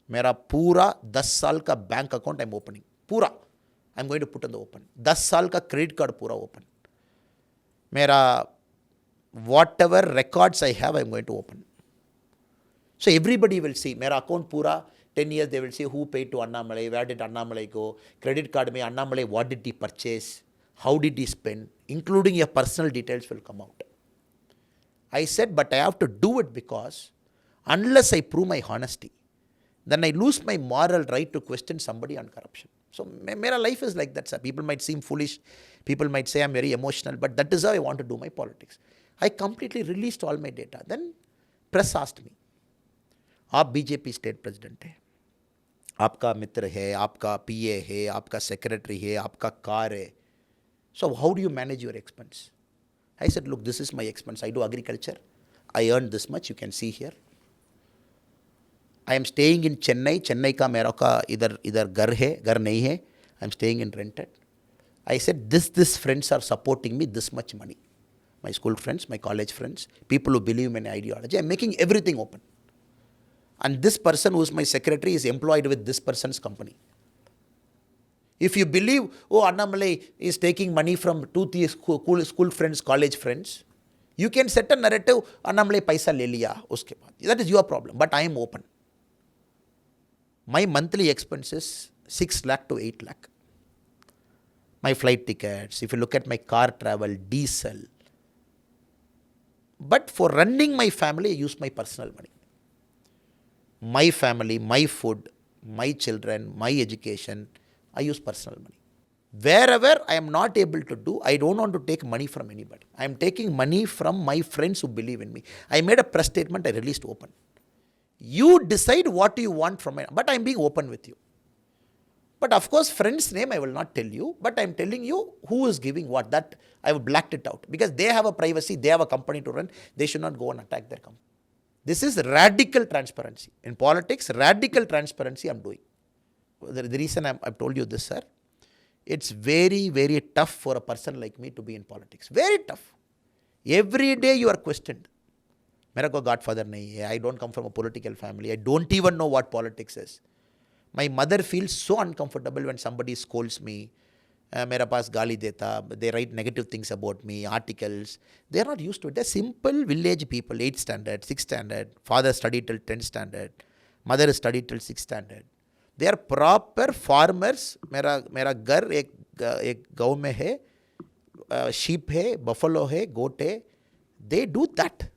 मेरा पूरा 10 साल का bank account I am opening, पूरा I am going to put in the open. 10 साल का credit card पूरा open. मेरा whatever records I have, I'm going to open. So everybody will see. मेरा account पूरा 10 years, they will see who paid to Annamalai, where did Annamalai go, credit card में Annamalai, what did he purchase, how did he spend, including your personal details will come out. I said, but I have to do it because unless I prove my honesty, then I lose my moral right to question somebody on corruption. So मेरा life is like that, sir. People might seem foolish, people might say I'm very emotional, but that is how I want to do my politics. I completely released all my data. Then press asked me, आप BJP state president है, आपका मित्र है, आपका पीए है, आपका secretary है, आपका car है, so how do you manage your expense? I said, look, this is my expense. I do agriculture. I earn this much. You can see here. I am staying in Chennai. Chennai का मेरा का इधर घर है, घर नहीं है. I am staying in rented. I said, this friends are supporting me this much money. My school friends, my college friends, people who believe in my ideology. I'm making everything open. And this person who is my secretary is employed with this person's company. If you believe, oh, Annamalai is taking money from 2 school friends, college friends, you can set a narrative, Annamalai paisa le liya uske baad. That is your problem. But I am open. My monthly expenses 6 lakh to 8 lakh. My flight tickets, if you look at my car travel, diesel. But for running my family, I use my personal money. My family, my food, my children, my education, I use personal money. Wherever I am not able to do, I don't want to take money from anybody. I am taking money from my friends who believe in me. I made a press statement, I released open. You decide what you want from me, but I am being open with you. But of course, friend's name I will not tell you, but I am telling you who is giving what. That I have blacked it out because they have a privacy, they have a company to run, they should not go and attack their company. This is radical transparency. In politics, radical transparency I am doing. The reason I've told you this, sir, it's very, very tough for a person like me to be in politics. Very tough. Every day you are questioned. मेरा कोई godfather नहीं है. I don't come from a political family. I don't even know what politics is. My mother feels so uncomfortable when somebody scolds me. मेरा पास गाली देता. They write negative things about me, articles. They are not used to it. They're simple village people, 8th standard, 6th standard. Father studied till 10th standard. Mother studied till 6th standard. They are proper farmers. मेरा घर एक गाँव में है, sheep है, buffalo है, goat है. They do that.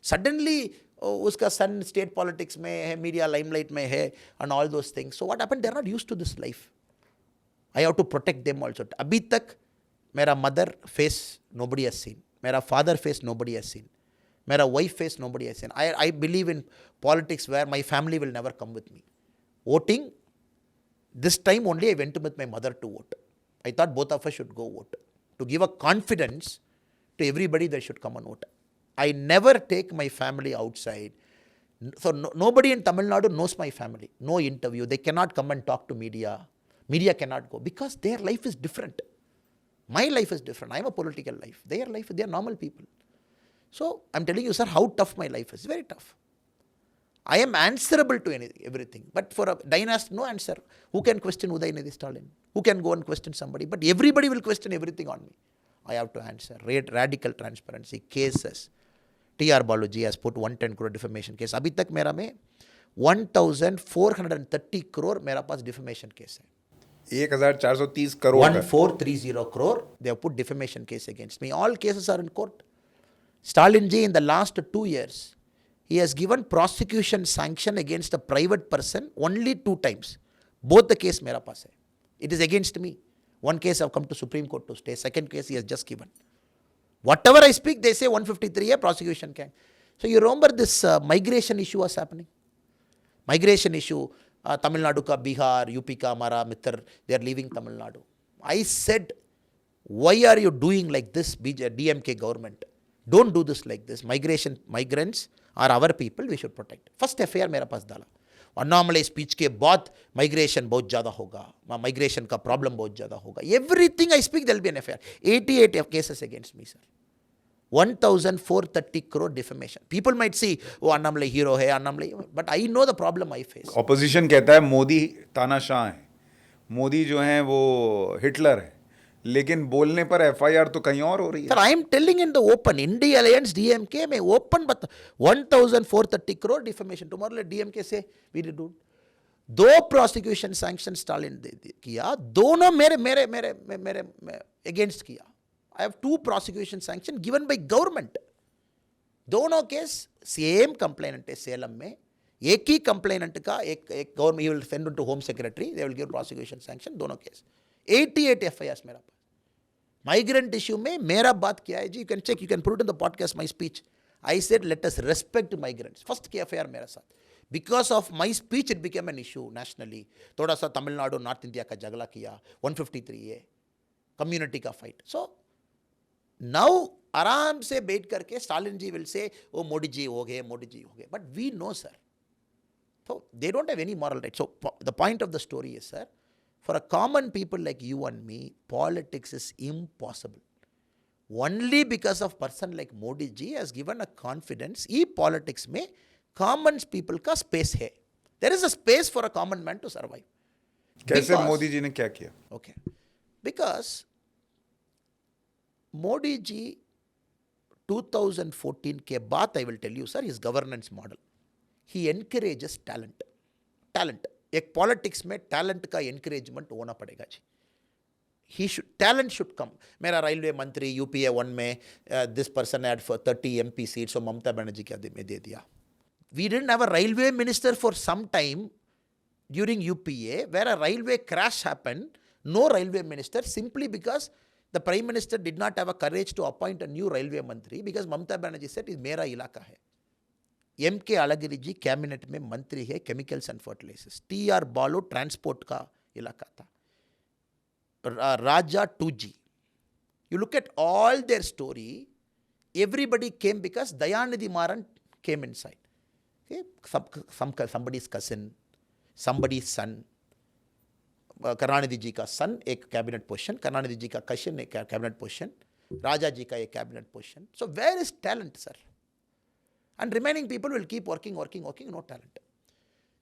Suddenly, उसका son state politics में है, media limelight में है, and all those things. So what happened? They are not used to this life. I have to protect them also. अभी तक मेरा mother face nobody has seen. मेरा father face nobody has seen. मेरा wife face nobody has seen. I believe in politics where my family will never come with me. Voting, this time only I went with my mother to vote. I thought both of us should go vote. To give a confidence to everybody that should come and vote. I never take my family outside. So nobody in Tamil Nadu knows my family. No interview. They cannot come and talk to media. Media cannot go because their life is different. My life is different. I am a political life. Their life, they are normal people. So I'm telling you, sir, how tough my life is. Very tough. I am answerable to everything. But for a dynasty, no answer. Who can question Udayanidhi Stalin? Who can go and question somebody? But everybody will question everything on me. I have to answer. Radical transparency. Cases. T.R. Baluji has put 110 crore defamation case. अभी तक मेरा में 1430 crore मेरा पास defamation case है. 1430 crore 1430 crore they have put defamation case against me. All cases are in court. Stalin ji in the last 2 years, he has given prosecution sanction against a private person only 2 times. Both the case मेरा पास है. It is against me. One case I have come to Supreme Court to stay. Second case he has just given. Whatever I speak, they say 153 है prosecution can. So you remember this migration issue was happening. Migration issue, Tamil Nadu ka, Bihar, UP ka, हमारा मित्र, they are leaving Tamil Nadu. I said, why are you doing like this, DMK government? Don't do this like this. Migrants are our people, we should protect. First FIR मेरा पास डाला. Annamalai speech के बाद migration बहुत ज़्यादा होगा, migration का problem बहुत ज़्यादा होगा. Everything I speak, there will be an FIR. 88 cases against me, sir. 1,430 crore defamation. People might see, oh, Annamalai hero hai, Annamalai, but I know the problem I face. Opposition कहता है मोदी तानाशाह है, मोदी जो है वो हिटलर है, लेकिन बोलने पर एफआईआर तो कहीं और हो रही है. Sir, I am telling in the open, India Alliance DMK में open but 1,430 crore defamation. Tomorrow let DMK say we did do. 2 prosecution sanctions Stalin किया, दोनों मेरे against किया. I have 2 prosecution sanctions given by government. दोनों case same complainant है सेलम में, एक ही कंप्लेनेंट का एक गवर्नमेंट, ही will send to home secretary, they will give prosecution sanction, दोनों केस. 88 एफआईआर मेरा पास. माइग्रेंट इश्यू में मेरा बात क्या है जी, you can check, you can put in the podcast my speech. I said let us respect migrants. First की एफआईआर मेरे साथ. Because of my speech it became an issue nationally. थोड़ा सा तमिलनाडु नॉर्थ इंडिया का झगड़ा किया, 153A कम्युनिटी का fight. So now आराम से बैठ करके स्टालिन जी विल से ओ मोदी जी हो गए, मोदी जी हो गए, but we know sir, so they don't have any moral right. So the point of the story is, sir, for a common people like you and me, politics is impossible. Only because of person like Modi ji has given a confidence, e politics में common people का space है. There is a space for a common man to survive. कैसे मोदी जी ने क्या किया? Okay, because Modi ji 2014 के बाद, I will tell you, sir, his governance model, he encourages talent. एक पॉलिटिक्स में टैलेंट का एनकरेजमेंट होना पड़ेगा जी. Talent should come. मेरा रेलवे मंत्री यूपीए 1 में this person had for 30 MP seats, और ममता बनर्जी के में दे दिया. We didn't have a railway minister for some time during UPA, where a railway crash happened, no railway minister, simply because the prime minister did not have a courage to appoint a new railway मंत्री, because Mamata Banerjee said is मेरा इलाका है. MK Alagiri जी cabinet में मंत्री है chemicals and fertilisers. TR बालू transport का इलाका था. राजा 2G. You look at all their story, everybody came because Dayanidhi Maran came inside. Okay? Somebody's cousin, somebody's son. Karunanidhi जी का सन एक कैबिनेट पोजीशन, करुणानिधि जी का कजिन एक कैबिनेट पोजीशन, राजा जी का एक cabinet position. So where is talent, sir? And remaining people will keep working, no talent.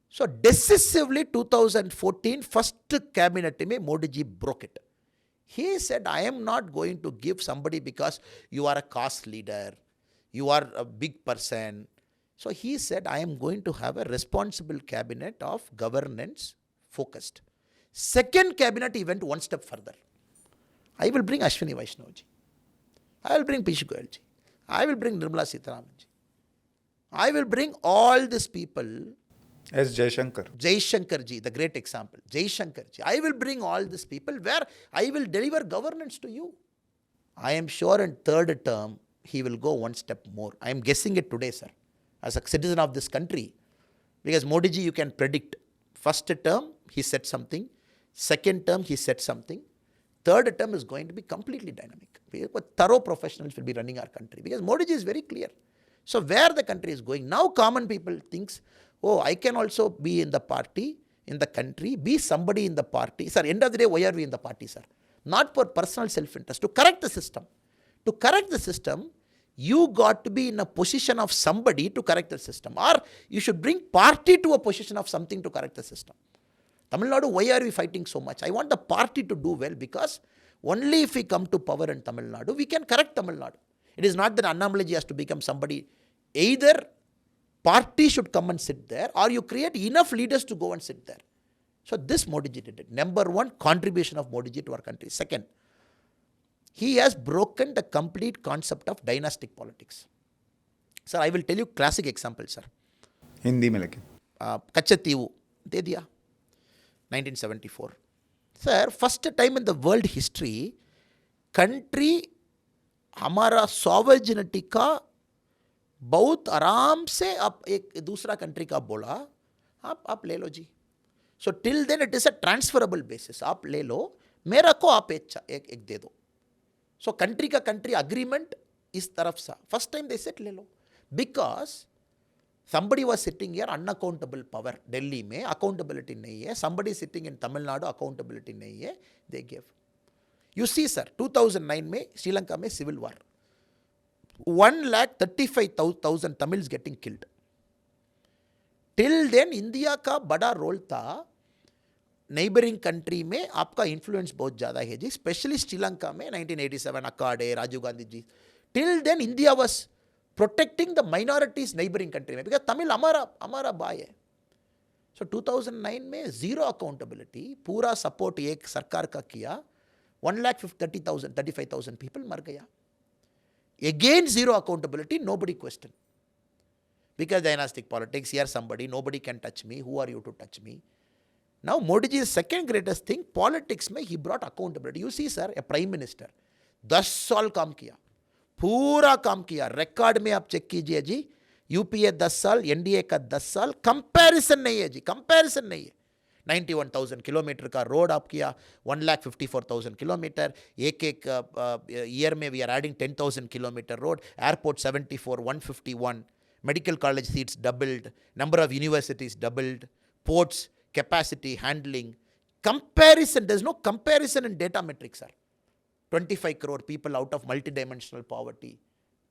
So decisively 2014 first cabinet mein Modi ji broke it. He said, I am not going to give somebody because you are a caste leader, you are a big person. So he said, I am going to have a responsible cabinet of governance focused. Second cabinet, he went one step further. I will bring Ashwini Vaishnav ji, I will bring Piyush Goyal ji, I will bring Nirmala Sitharaman ji, I will bring all these people. S. Jaishankar ji, the great example. Jaishankar ji. I will bring all these people where I will deliver governance to you. I am sure in third term, he will go one step more. I am guessing it today, sir, as a citizen of this country. Because Modi ji, you can predict. First term, he said something. Second term, he said something. Third term is going to be completely dynamic. Thorough professionals will be running our country. Because Modi ji is very clear. So where the country is going, now common people thinks, oh, I can also be in the party, in the country, be somebody in the party. Sir, end of the day, why are we in the party, sir? Not for personal self-interest, to correct the system. To correct the system, you got to be in a position of somebody to correct the system. Or you should bring party to a position of something to correct the system. Tamil Nadu, why are we fighting so much? I want the party to do well, because only if we come to power in Tamil Nadu, we can correct Tamil Nadu. It is not that Annamalai ji has to become somebody. Either party should come and sit there, or you create enough leaders to go and sit there. So this Modi ji did it. Number one, contribution of Modi ji to our country. Second, he has broken the complete concept of dynastic politics. Sir, I will tell you classic example, sir. Hindi में लेकिन कच्चतीवु दे दिया 1974. Sir, first time in the world history, country हमारा sovereignty का बहुत आराम से आप एक दूसरा कंट्री का बोला, आप ले लो जी. So till then it is a transferable basis. आप ले लो, मेरा को आप एक दे दो. सो कंट्री का कंट्री अग्रीमेंट इस तरफ सा फर्स्ट टाइम दे सेट ले लो because somebody was sitting here unaccountable power Delhi में accountability नहीं है, somebody sitting in Tamil Nadu accountability नहीं है, they gave. You see sir 2009 में श्रीलंका में civil war 1,35,000 Tamils getting killed. Till then India का बड़ा रोल था नेबरिंग कंट्री में आपका इन्फ्लुएंस बहुत ज़्यादा है जी, स्पेशली श्रीलंका में 1987 अकाडे Rajiv Gandhi ji. Till then India was protecting the minorities neighbouring country में बिकॉज तमिल हमारा भाई है. सो 2009 में जीरो अकाउंटेबिलिटी, पूरा सपोर्ट एक सरकार का किया, 1,35,000 पीपल मर गया. Again zero accountability, nobody question. Because dynastic politics, here somebody, nobody can touch me, who are you to touch me? Now Modi ji's second greatest thing, politics में he brought accountability. You see sir, a prime minister 10 साल काम किया, पूरा काम किया, record में आप check कीजिए जी, यूपीए 10 साल, एनडीए का 10 साल, कंपैरिजन नहीं है जी, कंपैरिजन नहीं है. 91,000 किलोमीटर का रोड आप किया, 1,54,000 किलोमीटर, एक ईयर में we are adding 10,000 kilometre road, airport 74, 151, medical college seats doubled, number of universities doubled, ports capacity handling, comparison, there is no comparison in data metrics sir. 25 crore people out of multi dimensional poverty.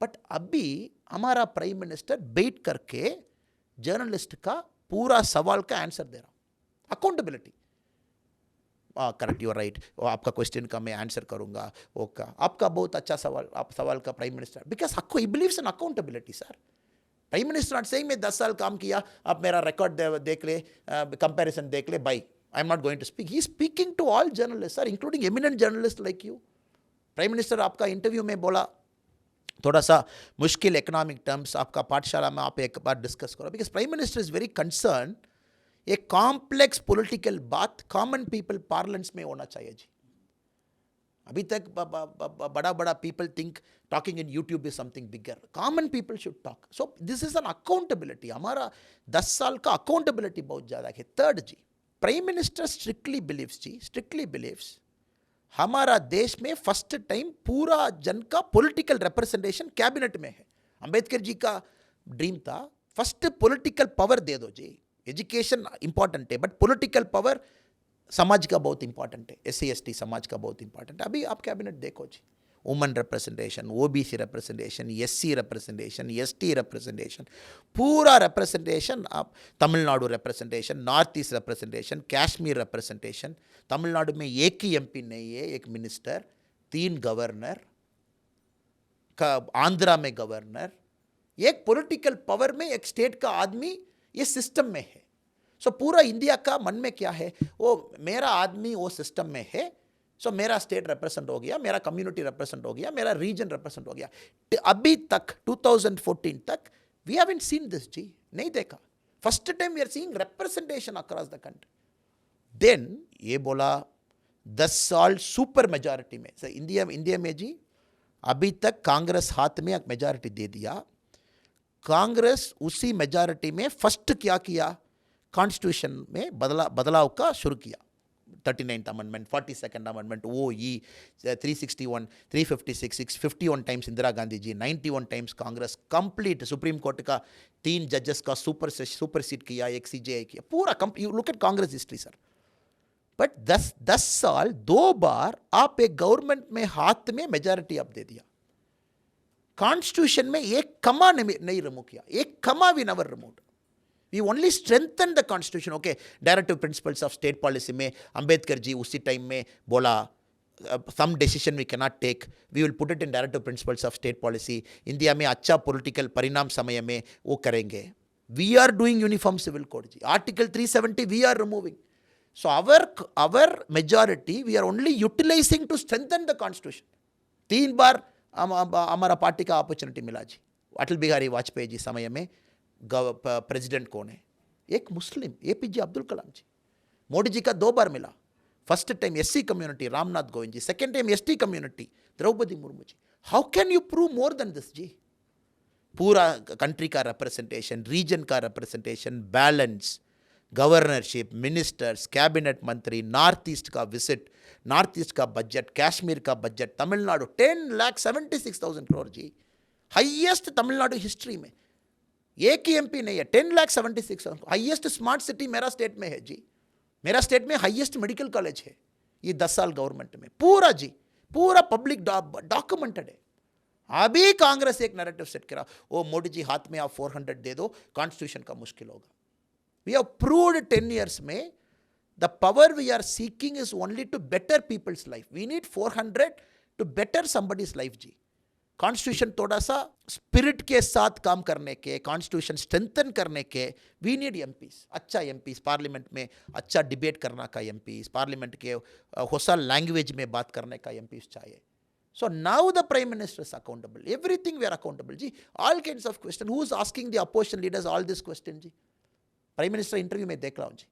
But अभी हमारा prime minister बैठ करके journalist का पूरा सवाल का answer दे रहा. Accountability, correct, you are right, आपका क्वेश्चन का मैं आंसर करूंगा, ओके, आपका बहुत अच्छा सवाल, आप सवाल का प्राइम मिनिस्टर, बिकॉज आपको he believes in accountability sir. Prime minister not saying मैं 10 साल काम किया, आप मेरा रिकॉर्ड देख ले, कंपैरिजन देख ले, bye, I am not going to speak. He speaking to all journalist sir, including eminent journalist like you. Prime minister आपका इंटरव्यू में बोला थोड़ा सा मुश्किल इकोनॉमिक टर्म्स, आपका पाठशाला में आप एक बार डिस्कस करो, because prime minister is very concern. एक कॉम्प्लेक्स पॉलिटिकल बात कॉमन पीपल पार्लेंस में होना चाहिए जी. अभी तक बड़ा बड़ा people think talking in YouTube is something bigger, common people should talk. So this is an accountability. हमारा 10 साल का अकाउंटेबिलिटी बहुत ज़्यादा है. थर्ड जी, प्राइम मिनिस्टर स्ट्रिक्टली बिलीव्स जी, स्ट्रिक्टली बिलीव्स हमारा देश में फर्स्ट टाइम पूरा जन का पॉलिटिकल रिप्रेजेंटेशन कैबिनेट में है. अंबेडकर जी का ड्रीम था, फर्स्ट पॉलिटिकल पावर दे दो जी. एजुकेशन इंपॉर्टेंट है बट पॉलिटिकल पावर समाज का बहुत इंपॉर्टेंट है, SC/ST समाज का बहुत इंपॉर्टेंट है. अभी आप कैबिनेट देखो जी, women representation, OBC representation, SC representation, ST representation, पूरा रिप्रेजेंटेशन. आप Tamil Nadu representation, north east representation, Kashmir representation. Tamil Nadu में एक ही MP नहीं है, एक मिनिस्टर, 3 गवर्नर, आंध्रा में गवर्नर, एक पॉलिटिकल पावर में एक स्टेट का आदमी, ये सिस्टम में है. सो पूरा इंडिया का मन में क्या है, वो मेरा आदमी वो सिस्टम में है, सो मेरा स्टेट रिप्रेजेंट हो गया, मेरा कम्युनिटी रिप्रेजेंट हो गया, मेरा रीजन रिप्रेजेंट हो गया. अभी तक 2014 तक वी हैवंट सीन दिस जी, नहीं देखा. First time we are seeing representation across the country. Then ये बोला 10 साल सुपर मेजॉरिटी में. सर इंडिया में जी अभी तक कांग्रेस हाथ में एक मेजॉरिटी दे दिया. कांग्रेस उसी मेजॉरिटी में फर्स्ट क्या किया, कॉन्स्टिट्यूशन में बदलाव का शुरू किया. 39th amendment, 42nd amendment, OE, 361, 356, 651 times Indira Gandhi ji, 91 times Congress, complete supreme court का 3 जजेस का सुपर सीट किया, एक CJI किया, पूरा you look at Congress history sir. But 10 साल 2 बार आप एक गवर्नमेंट में हाथ में मेजॉरिटी आप दे दिया. कॉन्स्टिट्यूशन में एक कमा नहीं रिमूव किया, एक comma we never removed. We only strengthen the constitution. Okay, directive principles of state policy में अंबेडकर जी उसी टाइम में बोला, some decision we cannot take, we will put it in directive principles of state policy. India में अच्छा political परिणाम समय में वो करेंगे. We are doing uniform civil code ji. Article 370 we are removing. So our majority we are only utilizing to strengthen the constitution. 3 बार हमारा party का opportunity मिला जी. अटल बिहारी वाजपेयी जी समय में प्रेसिडेंट कौन है, एक मुस्लिम, APJ अब्दुल कलाम जी. मोदी जी का 2 बार मिला. First time SC community Ramnath Kovind ji, second time ST community Droupadi Murmu ji. How can you prove more than this जी. पूरा कंट्री का रिप्रेजेंटेशन, रीजन का representation, balance, governorship, ministers, cabinet मंत्री, नॉर्थ ईस्ट का विजिट, नॉर्थ ईस्ट का बजट, कश्मीर का बजट, तमिलनाडु 10,76,000 करोड़ जी, हाईएस्ट तमिलनाडु हिस्ट्री में। एक ही एमपी नहीं है, 10,76,000। हाईएस्ट स्मार्ट सिटी मेरा स्टेट में है जी, मेरा स्टेट में हाईएस्ट मेडिकल कॉलेज है ये 10 साल गवर्नमेंट में, पूरा जी, पूरा पब्लिक डॉक्यूमेंटेड है। अभी कांग्रेस एक नैरेटिव सेट करा, वो मोदी जी हाथ में आप 400 दे दो, कॉन्स्टिट्यूशन का मुश्किल होगा। वी हैव प्रूव्ड 10 years में the power we are seeking is only to better people's life. We need 400 to better somebody's life जी। कॉन्स्टिट्यूशन थोड़ा सा स्पिरिट के साथ काम करने के, कॉन्स्टिट्यूशन स्ट्रेंथन करने के, वी नीड एमपीस, अच्छा एमपीस, पार्लियामेंट में अच्छा डिबेट करना का एमपीस, पार्लियामेंट के होसा लैंग्वेज में बात करने का एमपीस चाहिए। So now the Prime Minister is accountable. Everything we are accountable. Ji, all kinds of questions. Who is asking the opposition leaders all this question? Ji, Prime Minister interview में देख रहा हूँ जी,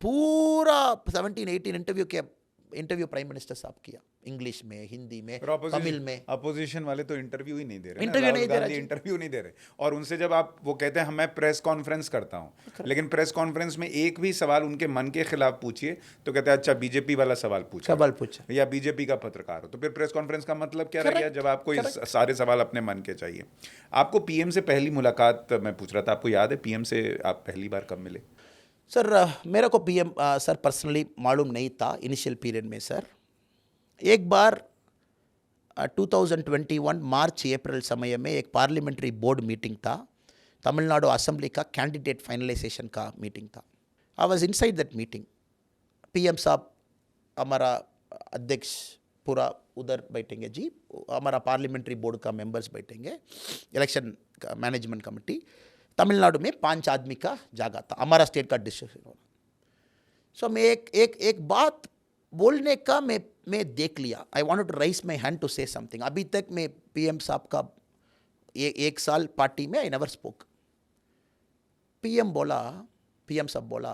पूरा 17-18 इंटरव्यू प्राइम मिनिस्टर साहब किया, English में, हिंदी में, तमिल में। अपोजिशन वाले तो इंटरव्यू ही नहीं दे रहे, इंटरव्यू नहीं दे रहे, इंटरव्यू नहीं दे रहे। और उनसे जब आप वो कहते हैं मैं प्रेस कॉन्फ्रेंस करता हूं, लेकिन प्रेस कॉन्फ्रेंस में एक भी सवाल उनके मन के खिलाफ पूछिए तो कहते हैं अच्छा बीजेपी वाला सवाल पूछा या बीजेपी का पत्रकार हो, तो फिर प्रेस कॉन्फ्रेंस का मतलब क्या रह गया जब आपको सारे सवाल अपने मन के चाहिए। आपको पीएम से पहली मुलाकात मैं पूछ रहा था, आपको याद है पीएम से आप पहली बार कब मिले? सर मेरे को पीएम सर पर्सनली मालूम नहीं था इनिशियल पीरियड में सर। एक बार 2021 मार्च अप्रैल समय में एक पार्लियामेंट्री बोर्ड मीटिंग था, तमिलनाडु असेंबली का कैंडिडेट फाइनलाइजेशन का मीटिंग था। I was inside that meeting. PM साहब हमारा अध्यक्ष पूरा उधर बैठेंगे जी, हमारा पार्लियामेंट्री बोर्ड का मेंबर्स बैठेंगे, इलेक्शन मैनेजमेंट कमेटी, तमिलनाडु में 5 आदमी का जगह था, हमारा स्टेट का डिस्ट्रिक्शन होना। सो मैं एक बात बोलने का मैं देख लिया, I wanted to rise my hand to say something. अभी तक मैं पीएम साहब का एक साल पार्टी में आई नेवर स्पोक। पीएम साहब बोला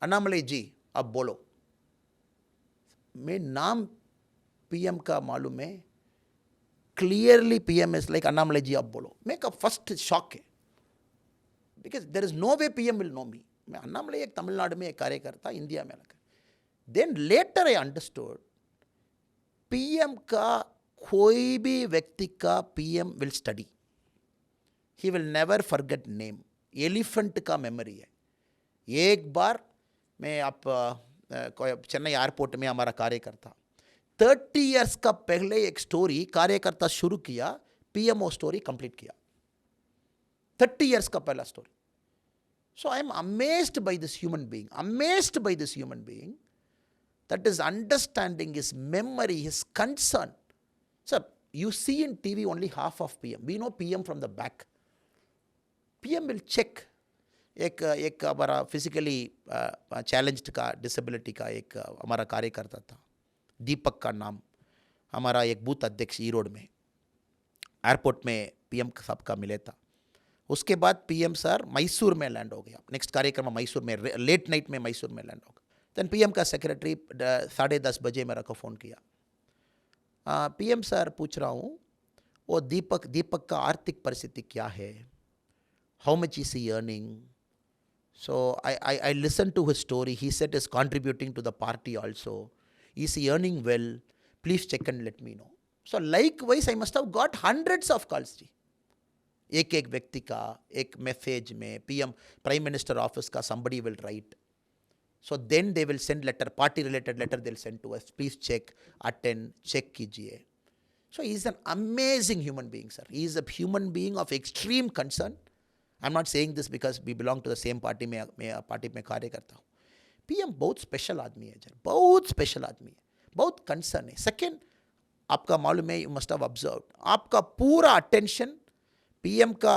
अन्नामलई जी अब बोलो। मैं नाम पीएम का मालूम है, clearly PM is like Annamalai ji अब बोलो। मैं का फर्स्ट शॉक है, because there is no way PM will know me. मैं अन्नामलई एक तमिलनाडु में एक कार्यकर्ता, इंडिया में लगा। Then later I understood PM का कोई भी व्यक्ति का PM will study, he will never forget name. Elephant का मेमोरी है। एक बार मैं आप चेन्नई एयरपोर्ट में हमारा कार्यकर्ता 30 years का पहले एक स्टोरी कार्यकर्ता शुरू किया, पीएम वो स्टोरी कंप्लीट किया। 30 years का पहला story. So I am amazed by this human being, that is understanding his memory, his concern. Sir, you see in TV only half of PM. We know PM from the back. PM will check. एक हमारा physically challenged का, disability का एक हमारा कार्यकर्ता था, दीपक का नाम, हमारा एक बूथ अध्यक्ष ईरोड में, एयरपोर्ट में पीएम साहब का मिले था। उसके बाद पीएम सर मैसूर में लैंड हो गया, नेक्स्ट कार्यक्रम मैसूर में, लेट नाइट में मैसूर में लैंड हो गया। देन पीएम का सेक्रेटरी 10:30 बजे मेरा को फ़ोन किया, पीएम सर पूछ रहा हूँ वो दीपक का आर्थिक परिस्थिति क्या है, how much is he earning. So I listen to his story, he said is contributing to the party also, is he earning well, please check and let me know. So likewise I must have got hundreds of calls जी। एक व्यक्ति का एक message में PM prime minister office का somebody will write, so then they will send letter, party related letter they'll send to us, please check, attend, check कीजिए। So he is an amazing human being sir, he is a human being of extreme concern. I'm not saying this because we belong to the same party, मैं party में कार्य करता हूँ। PM बहुत special आदमी है, बहुत स्पेशल आदमी है, बहुत कंसर्न है। सेकेंड, आपका मालूम है, यू मस्ट हैव ऑब्जर्व्ड, आपका पूरा अटेंशन पीएम का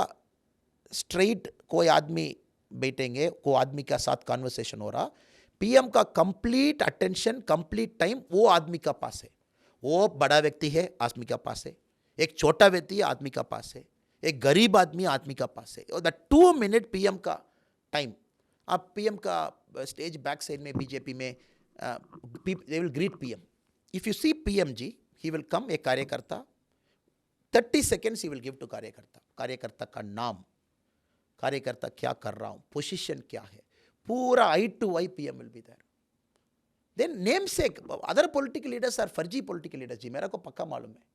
स्ट्रेट, कोई आदमी बैठेंगे, कोई आदमी के साथ कॉन्वर्सेशन हो रहा, पीएम का कंप्लीट अटेंशन, कंप्लीट टाइम वो आदमी का पास है। वो बड़ा व्यक्ति है, आदमी का पास है, एक छोटा व्यक्ति है, आदमी का पास है, एक गरीब आदमी आदमी का पास है। और द 2 minute पीएम का टाइम, आप पीएम का स्टेज बैक साइड में बीजेपी में they will greet PM. If you see PM ji, he will come, एक कार्यकर्ता 30 seconds he will give to कार्यकर्ता का नाम, कार्यकर्ता क्या कर रहा हूँ, पोजीशन क्या है, पूरा I to I PM will be there. Then name say other political leaders are फर्जी पॉलिटिकल लीडर्स जी, मेरा को पक्का मालूम है.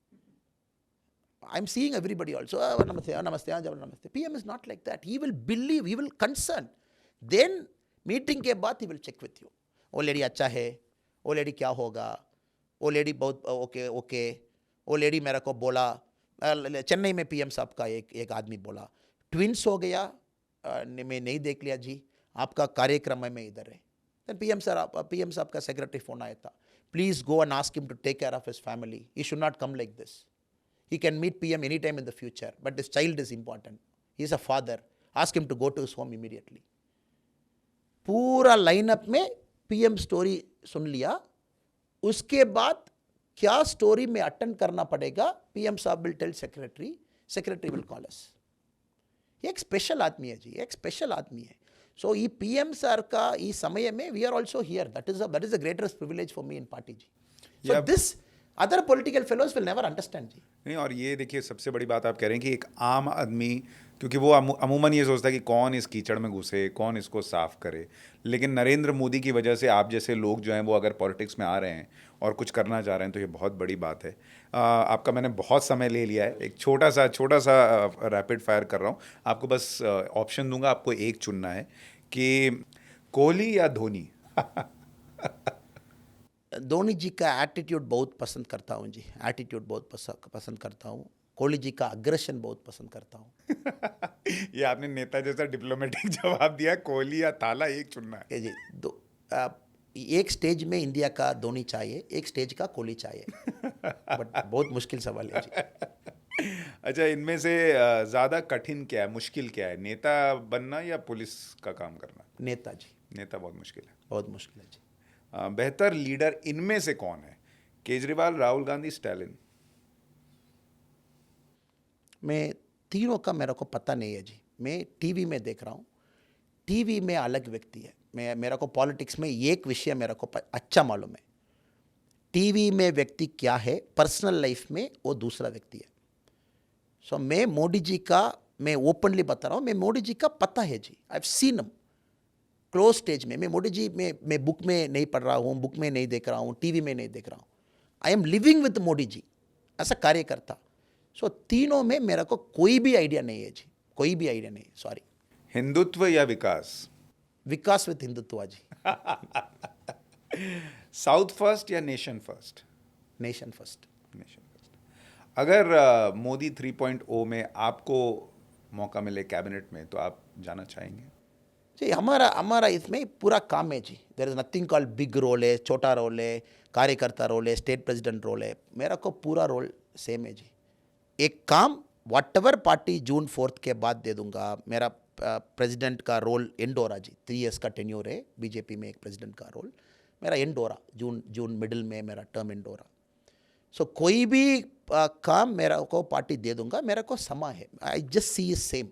I am seeing everybody also, namaste, namaste, namaste. PM is not like that. He will believe, he will concern. Then meeting के बाद he will check with you. वो लेडी अच्छा है, वो लेडी क्या होगा, वो लेडी बहुत ओके ओके, वो लेडी मेरे को बोला, चेन्नई में PM साहब का एक आदमी बोला, ट्विंस हो गया, मैं नहीं देख लिया जी, आपका कार्यक्रम में इधर है. Then PM साहब का सेक्रेटरी फोन आया था, please go and ask him to take care of his family, he should not come like this. He can meet PM anytime in the future, but this child is important. He is a father. Ask him to go to his home immediately. पूरा lineup में PM story सुन लिया. उसके बाद क्या story में attend करना पड़ेगा, PM साहब will tell secretary, secretary will call us. ये एक स्पेशल आदमी है जी, एक स्पेशल आदमी है. सो ये PM सर का ये समय में we are also here. That is the greatest privilege for me in party जी. So this other political fellows will never understand जी. नहीं, और ये देखिए सबसे बड़ी बात आप कह रहे हैं कि एक आम आदमी, क्योंकि वो अमूमन ये सोचता है कि कौन इस कीचड़ में घुसे, कौन इसको साफ करे. लेकिन नरेंद्र मोदी की वजह से आप जैसे लोग जो हैं वो अगर पॉलिटिक्स में आ रहे हैं और कुछ करना चाह रहे हैं तो ये बहुत बड़ी बात है. आपका मैंने बहुत समय ले लिया है. एक छोटा सा रैपिड फायर कर रहा हूँ. आपको बस ऑप्शन दूंगा, आपको एक चुनना है कि कोहली या धोनी. धोनी जी का एटीट्यूड बहुत पसंद करता हूँ जी, एटीट्यूड बहुत पसंद करता हूँ. कोहली जी का अग्रेशन बहुत पसंद करता हूँ. ये आपने नेता जैसा डिप्लोमेटिक जवाब दिया. कोहली या थाला, एक चुनना है. जी, एक स्टेज में इंडिया का धोनी चाहिए, एक स्टेज का कोहली चाहिए. बट बहुत मुश्किल सवाल है जी. अच्छा, इनमें से ज़्यादा कठिन क्या है, मुश्किल क्या है, नेता बनना या पुलिस का काम करना? नेता जी. नेता बहुत मुश्किल है. बहुत मुश्किल है जी. बेहतर लीडर इनमें से कौन है, केजरीवाल, राहुल गांधी, स्टालिन? मैं तीनों का मेरे को पता नहीं है जी. मैं टीवी में देख रहा हूँ, टीवी में अलग व्यक्ति है. मेरा को पॉलिटिक्स में एक विषय मेरे को अच्छा मालूम है. टीवी में व्यक्ति क्या है, पर्सनल लाइफ में वो दूसरा व्यक्ति है. सो मैं मोदी जी का, मैं ओपनली बता रहा हूँ, मैं मोदी जी का पता है जी. I have seen him close stage में. मैं मोदी जी मैं बुक में नहीं पढ़ रहा हूँ, बुक में नहीं देख रहा हूँ, टीवी में नहीं देख रहा हूँ. I am living with Modi ji ऐसा कार्यकर्ता. सो तीनों में मेरा को कोई भी आइडिया नहीं है जी, कोई भी आइडिया नहीं. सॉरी. हिंदुत्व या विकास? विकास विद हिंदुत्व जी. साउथ फर्स्ट या nation first? Nation first. Nation first. अगर मोदी 3.0 में आपको मौका मिले कैबिनेट में तो आप जाना चाहेंगे? जी, हमारा इसमें पूरा काम है जी. There is nothing called big role है, छोटा रोल है, कार्यकर्ता रोल है, स्टेट प्रेसिडेंट रोल है. मेरा को पूरा रोल सेम है जी. एक काम वॉट एवर पार्टी जून 4 के बाद दे दूंगा. मेरा प्रेसिडेंट का रोल एंड हो रहा जी. 3 years का टेन्योर है बीजेपी में. एक प्रेसिडेंट का रोल मेरा एंड हो रहा, जून मिडिल में मेरा टर्म एंड हो रहा. सो कोई भी काम मेरा को पार्टी दे दूंगा. मेरा को समा है. I just see is same.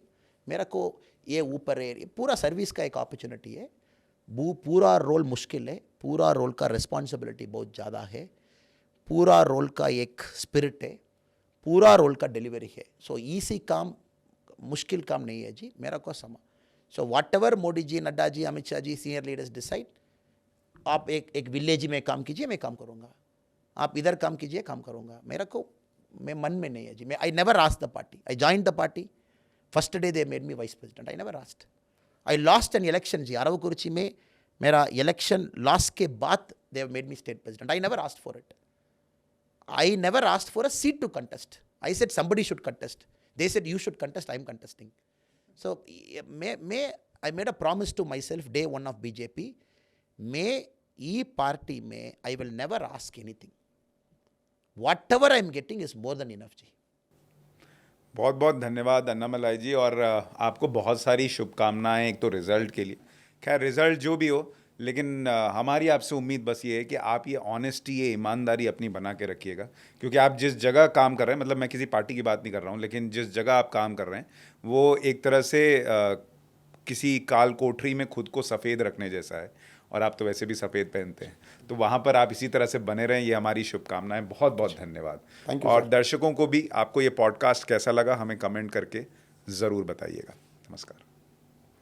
मेरा को ये ऊपर है, ये पूरा सर्विस का एक अपॉर्चुनिटी है. पूरा रोल मुश्किल है, पूरा रोल का रिस्पॉन्सिबिलिटी बहुत ज़्यादा है, पूरा रोल का एक स्पिरिट है, पूरा रोल का डिलीवरी है. सो इसी काम मुश्किल काम नहीं है जी. मेरा को समा. So whatever Modi ji, Nadda ji, Amit Shah ji, senior leaders decide. आप एक विलेज में काम कीजिए, मैं काम करूँगा. आप इधर काम कीजिए, काम करूँगा. मेरा को मैं मन में नहीं है जी. मैं I never asked the party. I joined the party. First day they made me vice president. I never asked. I lost an election जी. अरवकुरुची में मेरा इलेक्शन लॉस के बाद they have made me state president. I never asked for it. I never asked for a seat to contest. I said somebody should contest. They said you should contest. I am contesting. So I made a promise to myself day one of BJP. May e party में I will never ask anything. Whatever I am getting is more than enough जी. बहुत बहुत धन्यवाद अन्नामलाई जी, और आपको बहुत सारी शुभकामनाएं एक तो रिज़ल्ट के लिए. खैर, रिज़ल्ट जो भी हो, लेकिन हमारी आपसे उम्मीद बस ये है कि आप ये ऑनेस्टी, ये ईमानदारी अपनी बना के रखिएगा. क्योंकि आप जिस जगह काम कर रहे हैं, मतलब मैं किसी पार्टी की बात नहीं कर रहा हूँ, लेकिन जिस जगह आप काम कर रहे हैं वो एक तरह से किसी काल कोठरी में खुद को सफ़ेद रखने जैसा है, और आप तो वैसे भी सफ़ेद पहनते हैं. तो वहाँ पर आप इसी तरह से बने रहें, ये हमारी शुभकामनाएं. बहुत बहुत धन्यवाद. और दर्शकों को भी आपको ये पॉडकास्ट कैसा लगा हमें कमेंट करके ज़रूर बताइएगा. नमस्कार.